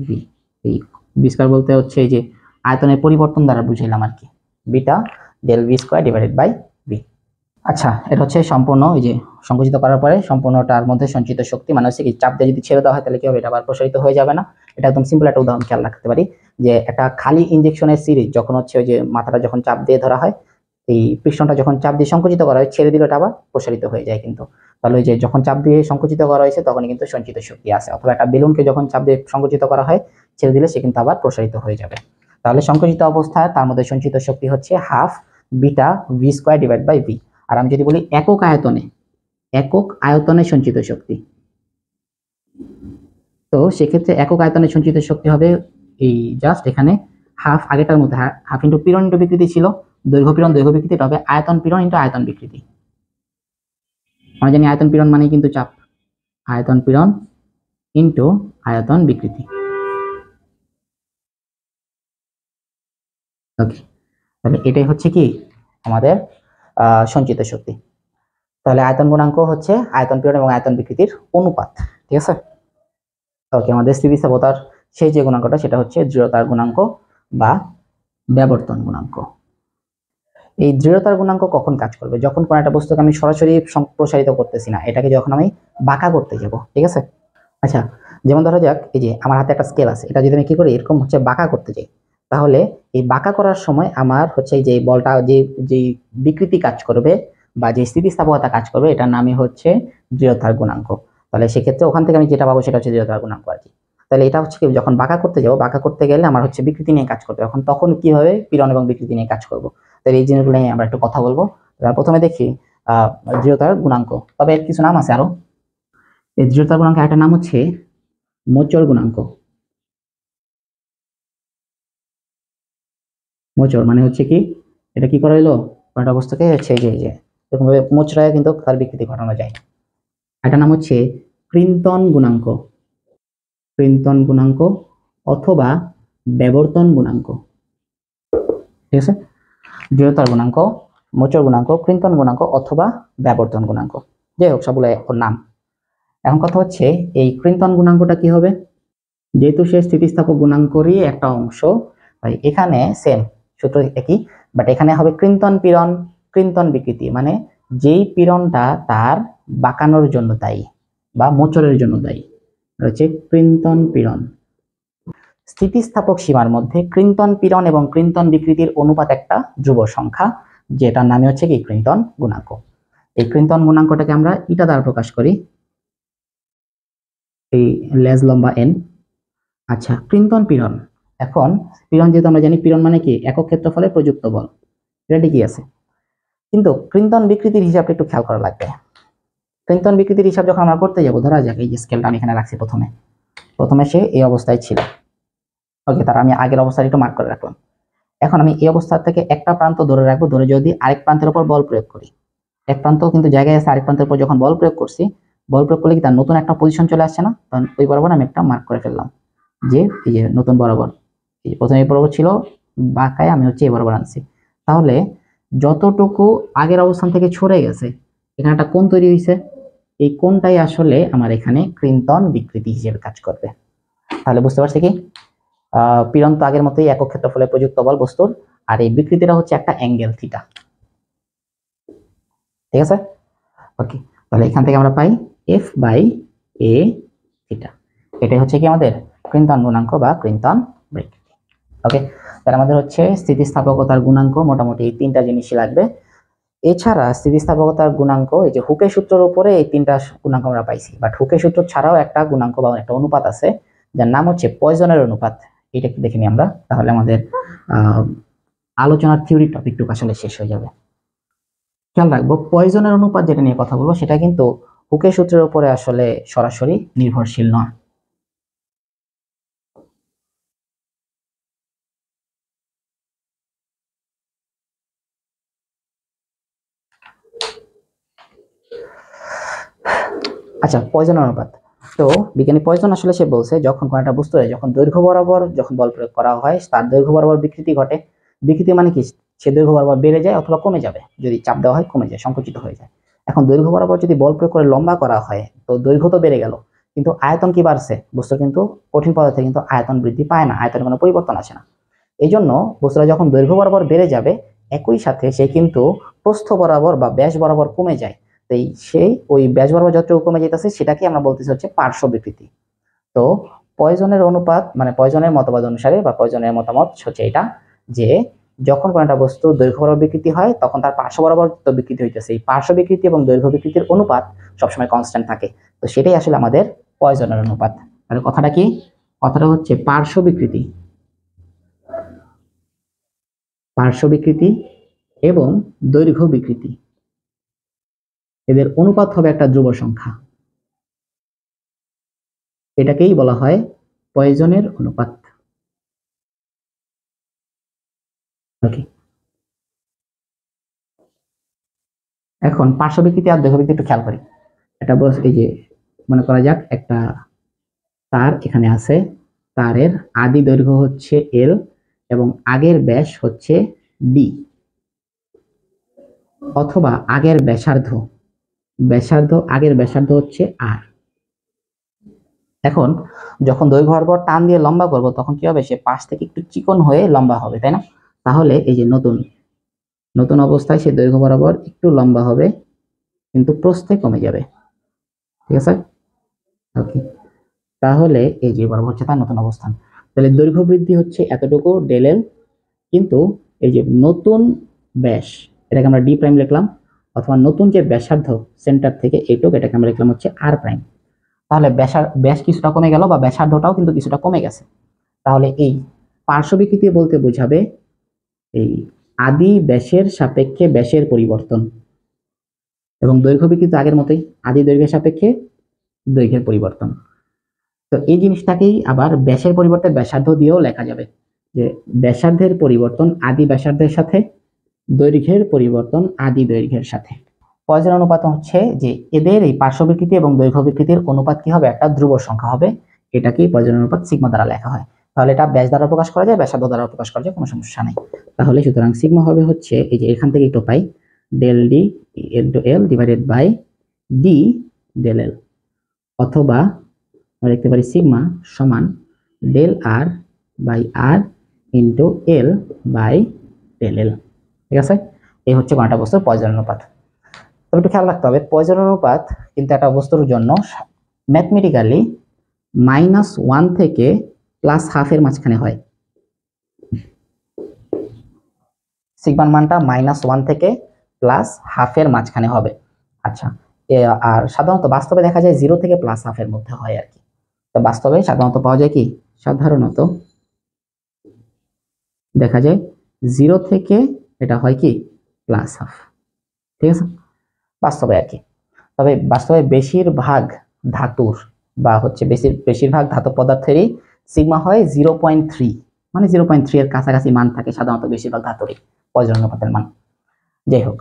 A: V. এই ভি স্কোয়ার বলতে হচ্ছে এই যে আয়তনের পরিবর্তন দ্বারা বুঝাইলাম আর কি, beta del V square divided by V. আচ্ছা, এটা হচ্ছে সম্পূর্ণ এই যে সংকুচিত করার পরে সম্পূর্ণটার মধ্যে সঞ্চিত শক্তি, মানে হচ্ছে কি চাপ দিয়ে যদি ছেড়ে দেওয়া হয় তাহলে কি হবে, এটা আবার প্রসারিত হয়ে যাবে না। এটা একদম সিম্পল একটা উদাহরণ খেয়াল রাখতে পারি, যে একটা খালি ইনজেকশনের সিরিজ যখন হচ্ছে ওই যে মাথাটা যখন চাপ দিয়ে ধরা হয়, এই পিস্টনটা যখন চাপ দিয়ে সংকুচিত করা হয় ছেড়ে দিলে ওটা আবার প্রসারিত হয়ে যায় কিন্তু। তাহলে ওই যে যখন চাপ দিয়ে সংকুচিত করা হয়েছে তখনই কিন্তু সঞ্চিত শক্তি আছে, অথবা একটা বেলুনকে যখন চাপ দিয়ে সংকুচিত করা হয় ছেড়ে দিলে সে কিন্তু আবার প্রসারিত হয়ে যাবে। তাহলে সংকুচিত অবস্থায় তার মধ্যে সঞ্চিত শক্তি হচ্ছে half beta V square divide by V. আর আমি যদি বলি একক আয়তনে সঞ্চিত শক্তি, তো সেক্ষেত্রে একক আয়তনে সঞ্চিত শক্তি হবে এই জাস্ট এখানে হাফ, আগেটার মধ্যে হাফ ইন্টু পীড়ন ইন্টু বিকৃতি ছিল, দৈর্ঘ্য পীড়ন দৈর্ঘ্য বিকৃতি, এটা হবে আয়তন পীড়ন ইন্টু আয়তন বিকৃতি। আমরা জানি আয়তন পীড়ন মানে কিন্তু চাপ, আয়তন পীড়ন ইন্টু আয়তন বিকৃতি। ওকে, তাহলে এটাই হচ্ছে কি আমাদের সঞ্চিত শক্তি। তাহলে আয়তন গুণাঙ্ক হচ্ছে আয়তন পীড়ন এবং আয়তন বিকৃতির অনুপাত, ঠিক আছে। ওকে, আমাদের স্থিতিস্থাপকতার সেই যে গুণাঙ্কটা সেটা হচ্ছে দৃঢ়তার গুণাঙ্ক বা ব্যাবর্তন গুণাঙ্ক। এই দৃঢ়তার গুণাঙ্ক কখন কাজ করবে? যখন কোনো একটা বস্তুকে আমি সরাসরি প্রসারিত করতেছি না, এটাকে যখন আমি বাঁকা করতে যাব, ঠিক আছে। আচ্ছা, যেমন ধরা যাক এই যে আমার হাতে একটা স্কেল আছে, এটা যদি আমি কি করি এরকম হচ্ছে বাঁকা করতে যাই, তাহলে এই বাঁকা করার সময় আমার হচ্ছে যে বলটা যে বিকৃতি কাজ করবে বা যে স্থিতিস্থাপকতা কাজ করবে এটার নামই হচ্ছে দৃঢ়তার গুণাঙ্ক। তাহলে সেক্ষেত্রে ওখান থেকে আমি যেটা পাবো সেটা হচ্ছে দৃঢ়তার গুণাঙ্ক আর কি। তাহলে এটা হচ্ছে কি যখন বাঁকা করতে যাবো, বাঁকা করতে গেলে আমার হচ্ছে বিকৃতি নিয়ে কাজ করতে, তখন কি হবে পীড়ন এবং বিকৃতি নিয়ে কাজ করবো। তাহলে এই জিনিসগুলো নিয়ে আমরা একটু কথা বলবো। প্রথমে দেখি দৃঢ়তার গুণাঙ্ক, তবে এর কিছু নাম আছে আরো। এই দৃঢ়তার গুণাঙ্ক একটা নাম হচ্ছে মোচড় গুণাঙ্ক। মোচড় মানে হচ্ছে কি, এটা কি করা হলো একটা অবস্থাকে হচ্ছে যে এরকম ভাবে মোচড়ায় কিন্তু তার বিকৃতি ঘটানো যায়। একটা নাম হচ্ছে কৃন্তন গুণাঙ্ক, কৃন্তন গুণাঙ্ক অথবা ব্যাবর্তন গুণাঙ্ক, ঠিক আছে। দৃঢ়তার গুণাঙ্ক, মোচড় গুণাঙ্ক, কৃন্তন গুণাঙ্ক অথবা ব্যাবর্তন গুণাঙ্ক, যাই হোক সবগুলো ওর নাম। এখন কথা হচ্ছে এই কৃন্তন গুণাঙ্কটা কি হবে, যেহেতু সে স্থিতিস্থাপক গুণাঙ্করই একটা অংশ, তাই এখানে সেম সূত্র একই, বাট এখানে হবে কৃন্তন পীড়ন কৃন্তন বিকৃতি, মানে যেই পীড়নটা তার বাঁকানোর জন্য দায়ী বা মোচড়ের জন্য দায়ী হচ্ছে কৃন্তন পীড়ন। স্থিতিস্থাপক সীমার মধ্যে কৃন্তন পীড়ন এবং কৃন্তন বিকৃতির অনুপাত একটা ধ্রুব সংখ্যা, যেটার নামে হচ্ছে কি কৃন্তন গুণাঙ্ক। এই কৃন্তন গুণাঙ্কটাকে আমরা ইটা দ্বারা প্রকাশ করি, এই লেজ লম্বা এন। আচ্ছা, কৃন্তন পীড়ন, এখন পীড়ন যেহেতু আমরা জানি পীড়ন মানে কি একক ক্ষেত্রফলে প্রযুক্ত বল, এটা ঠিকই আছে, কিন্তু কৃন্তন বিকৃতির হিসাবটা একটু খেয়াল করা লাগবে। কৃন্তন বিকৃতির হিসাব যখন আমরা করতে যাবো, ধরা যাক এই যে স্কেলটা আমি এখানে রাখছি, প্রথমে সে এই অবস্থায় ছিল, ওকে, তার আমি আগের অবস্থাটা একটু মার্ক করে রাখলাম। এখন আমি এই অবস্থা থেকে একটা প্রান্ত ধরে রাখবো, ধরে যদি আরেক প্রান্তের উপর বল প্রয়োগ করি, এক প্রান্ত কিন্তু জায়গায় আছে, আরেক প্রান্তের উপর যখন বল প্রয়োগ করছি, বল প্রয়োগ করলে কি তার নতুন একটা পজিশন চলে আসছে না, তখন ওই বরাবর আমি একটা মার্ক করে ফেললাম যে এই যে নতুন বরাবর, এই প্রথমে এই বরাবর ছিল বাঁকায়, আমি হচ্ছে এই বরাবর আনছি। তাহলে যতটুকু আগের অবস্থান থেকে সরে গেছে এখানে একটা কোণ তৈরি হয়েছে, এই কোণটাই আসলে আমার এখানে কৃন্তন বিকৃতি হিসেবে কাজ করবে। তাহলে বুঝতে পারছি কি পীড়ন তো আগের মতোই একক ক্ষেত্রফলে প্রযুক্ত বল বস্তুর, আর এই বিকৃতিটা হচ্ছে একটা অ্যাঙ্গেল থিটা, ঠিক আছে। ওকে, তাহলে এখান থেকে আমরা পাই এফ বাই এ থিটা, এটাই হচ্ছে কি আমাদের কৃন্তন গুণাঙ্ক বা কৃন্তন বিকৃতি। ওকে, তাহলে আমাদের হচ্ছে স্থিতিস্থাপকতার গুণাঙ্ক মোটামুটি এই তিনটা জিনিসই লাগবে। এছাড়া স্থিতিস্থাপকতার গুণাঙ্ক এই যে হুকের সূত্রের উপরে এই তিনটা গুণাঙ্ক আমরা পাইছি, বাট হুকের সূত্র ছাড়াও একটা গুণাঙ্ক বা একটা অনুপাত আছে যার নাম হচ্ছে পয়জনের অনুপাত। এটা একটু দেখে নিই আমরা, তাহলে আমাদের আলোচনার থিওরি টপিকটুকু আসলে শেষ হয়ে যাবে। খেয়াল রাখবো পয়জনের অনুপাত যেটা নিয়ে কথা বলবো সেটা কিন্তু হুকের সূত্রের উপরে আসলে সরাসরি নির্ভরশীল নয়। আচ্ছা, পয়জন অনুপাত, তো বিজ্ঞানী পয়জন আসলে সে বলছে যখন কোনো একটা বস্তু যখন দৈর্ঘ্য বরাবর যখন বল প্রয়োগ করা হয় তার দৈর্ঘ্য বরাবর বিকৃতি ঘটে। বিকৃতি মানে কি, সে দৈর্ঘ্য বরাবর বেড়ে যায় অথবা কমে যাবে, যদি চাপ দেওয়া হয় কমে যায়, সংকুচিত হয়ে যায়। এখন দৈর্ঘ্য বরাবর যদি বল প্রয়োগ করে লম্বা করা হয় তো দৈর্ঘ্য তো বেড়ে গেল, কিন্তু আয়তন কি বাড়ছে, বস্তু কিন্তু কঠিন পদার্থে কিন্তু আয়তন বৃদ্ধি পায় না, আয়তনে কোনো পরিবর্তন আসে না। এই জন্য বস্তুটা যখন দৈর্ঘ্য বরাবর বেড়ে যাবে একই সাথে সে কিন্তু প্রস্থ বরাবর বা ব্যাস বরাবর কমে যায়, তাই সেই ওই ব্যাস বরাবর যতটুকু কমে যেতেছে সেটাকে আমরা বলতেছি হচ্ছে পার্শ্ব বিকৃতি। তো পয়জনের অনুপাত মানে পয়জনের মতবাদ অনুসারে বা পয়জনের মতামত হচ্ছে এটা যে যখন কোনো একটা বস্তু দৈর্ঘ্য বরাবর বিকৃতি হয় তখন তার পার্শ্ব বরাবর তো বিকৃতি হইতেছে, এই পার্শ্ব বিকৃতি এবং দৈর্ঘ্য বিকৃতির অনুপাত সবসময় কনস্ট্যান্ট থাকে। তো সেটাই আসলে আমাদের পয়জনের অনুপাত। তাহলে কথাটা কি? কথাটা হচ্ছে পার্শ্ব বিকৃতি, পার্শ্ব বিকৃতি এবং দৈর্ঘ্য বিকৃতি এদের অনুপাত হবে একটা ধ্রুব সংখ্যা, এটাকেই বলা হয় পয়জনের অনুপাত। ওকে, এখন পার্শ্ব বিকৃতি আর দৈর্ঘ্য বিকৃতি একটু খেয়াল করি। এটা এই যে মনে করা যাক একটা তার এখানে আছে, তারের আদি দৈর্ঘ্য হচ্ছে এল এবং আগের ব্যাস হচ্ছে ডি, অথবা আগের ব্যাসার্ধ, আগের ব্যাসার্ধ হচ্ছে আর। এখন যখন দৈর্ঘ্য বরাবর টান দিয়ে লম্বা করব তখন কি হবে, সে পাশ থেকে একটু চিকন হয়ে লম্বা হবে, তাই না? তাহলে এই যে নতুন অবস্থায় সে দৈর্ঘ্য বরাবর একটু লম্বা হবে কিন্তু প্রস্থে কমে যাবে। ঠিক আছে, ওকে। তাহলে এই যে বরাবর হচ্ছে তার নতুন অবস্থান, তাহলে দৈর্ঘ্য বৃদ্ধি হচ্ছে এতটুকু ডেল এল, কিন্তু এই যে নতুন ব্যাস এটাকে আমরা ডি প্রাইম লিখলাম, অথবা নতুন যে ব্যাসার্ধ সেন্টার থেকে এইটুকু এটাকে আমরা লিখলাম হচ্ছে আর প্রাইম। তাহলে ব্যাস কিছুটা কমে গেল বা ব্যাসার্ধটাও কিন্তু কিছুটা কমে গেছে। তাহলে এই পার্শ্ব বিকৃতি বলতে বোঝাবে এই আদি ব্যাসের সাপেক্ষে ব্যাসের পরিবর্তন, এবং দৈর্ঘ্য বিকৃতি আগের মতোই আদি দৈর্ঘ্যের সাপেক্ষে দৈর্ঘ্যের পরিবর্তন। তো এই জিনিসটাকেই আবার ব্যাসের পরিবর্তে ব্যাসার্ধ দিয়েও লেখা যাবে, যে ব্যাসার্ধের পরিবর্তন আদি ব্যাসার্ধের সাথে, দৈর্ঘ্যের পরিবর্তন আদি দৈর্ঘ্যের সাথে। পয়জন অনুপাত হচ্ছে যে এদের এই পার্শ্ব বিকৃতি এবং দৈর্ঘ্য বিকৃতির অনুপাত কি হবে, একটা ধ্রুব সংখ্যা হবে, এটাকেই পয়জন অনুপাত সিগমা দ্বারা লেখা হয়। তাহলে এটা ব্যাস দ্বারা প্রকাশ করা যায়, ব্যাসার্ধ দ্বারা প্রকাশ করা যায়, কোনো সমস্যা নেই। তাহলে সুতরাং সিগমা হবে হচ্ছে এই যে এখান থেকে একটু পাই del D into L divided by D del L, অথবা আমরা লিখতে পারি সিগমা সমান del R by R into L by del L. ঠিক আছে, এই হচ্ছে কোনটা বস্তুর পয়জন অনুপাত। তবে একটু খেয়াল রাখতে হবে, পয়জন অনুপাত কিন্তু একটা বস্তুর জন্য ম্যাথমেটিক্যালি -1 থেকে +12 এর মাঝখানে হয়। সিগমার মানটা -1 থেকে +12 এর মাঝখানে হবে। আচ্ছা, আর সাধারণত বাস্তবে দেখা যায় 0 থেকে +12 এর মধ্যে হয় আর কি। তো বাস্তবে সাধারণত পাওয়া যায় কি, সাধারণত দেখা যায় 0 থেকে এটা হয় কি +12। ঠিক আছে, বাস্তবে আর কি। তবে বাস্তবে বেশিরভাগ ধাতুর বা হচ্ছে বেশিরভাগ ধাতব পদার্থেরই সিগমা হয় 0.3, মানে 0.3 এর কাছাকাছি মান থাকে সাধারণত বেশিরভাগ ধাতুরই পয়জন অনুপাতের মান। যাই হোক,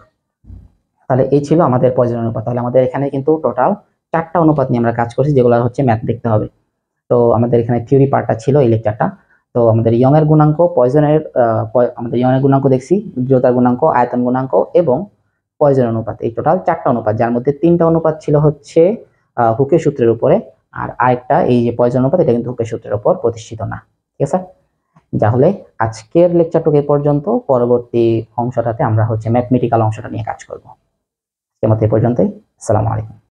A: তাহলে এই ছিল আমাদের পয়জন অনুপাত। তাহলে আমাদের এখানে কিন্তু টোটাল 4টা অনুপাত নিয়ে আমরা কাজ করছি, যেগুলো হচ্ছে ম্যাথ দেখতে হবে। তো আমাদের এখানে থিওরি পার্টটা ছিল এই লেকচারটা। তো আমাদের ইয়ং এর গুণাঙ্ক, পয়জনের আমাদের ইয়ং এর গুণাঙ্ক দেখছি, দৃঢ়তার গুণাঙ্ক, আয়তন গুণাঙ্ক এবং পয়জন অনুপাত, এই টোটাল 4টা অনুপাত, যার মধ্যে 3টা অনুপাত ছিল হচ্ছে হুকের সূত্রের উপরে, আর আরেকটা এই যে পয়জন অনুপাত এটা কিন্তু হুকের সূত্রের উপর প্রতিষ্ঠিত না। ঠিক আছে, তাহলে আজকের লেকচারটুকু এ পর্যন্ত। পরবর্তী অংশটাতে আমরা হচ্ছে ম্যাথমেটিক্যাল অংশটা নিয়ে কাজ করব। আজকের মতো এ পর্যন্তই। আসসালামু আলাইকুম।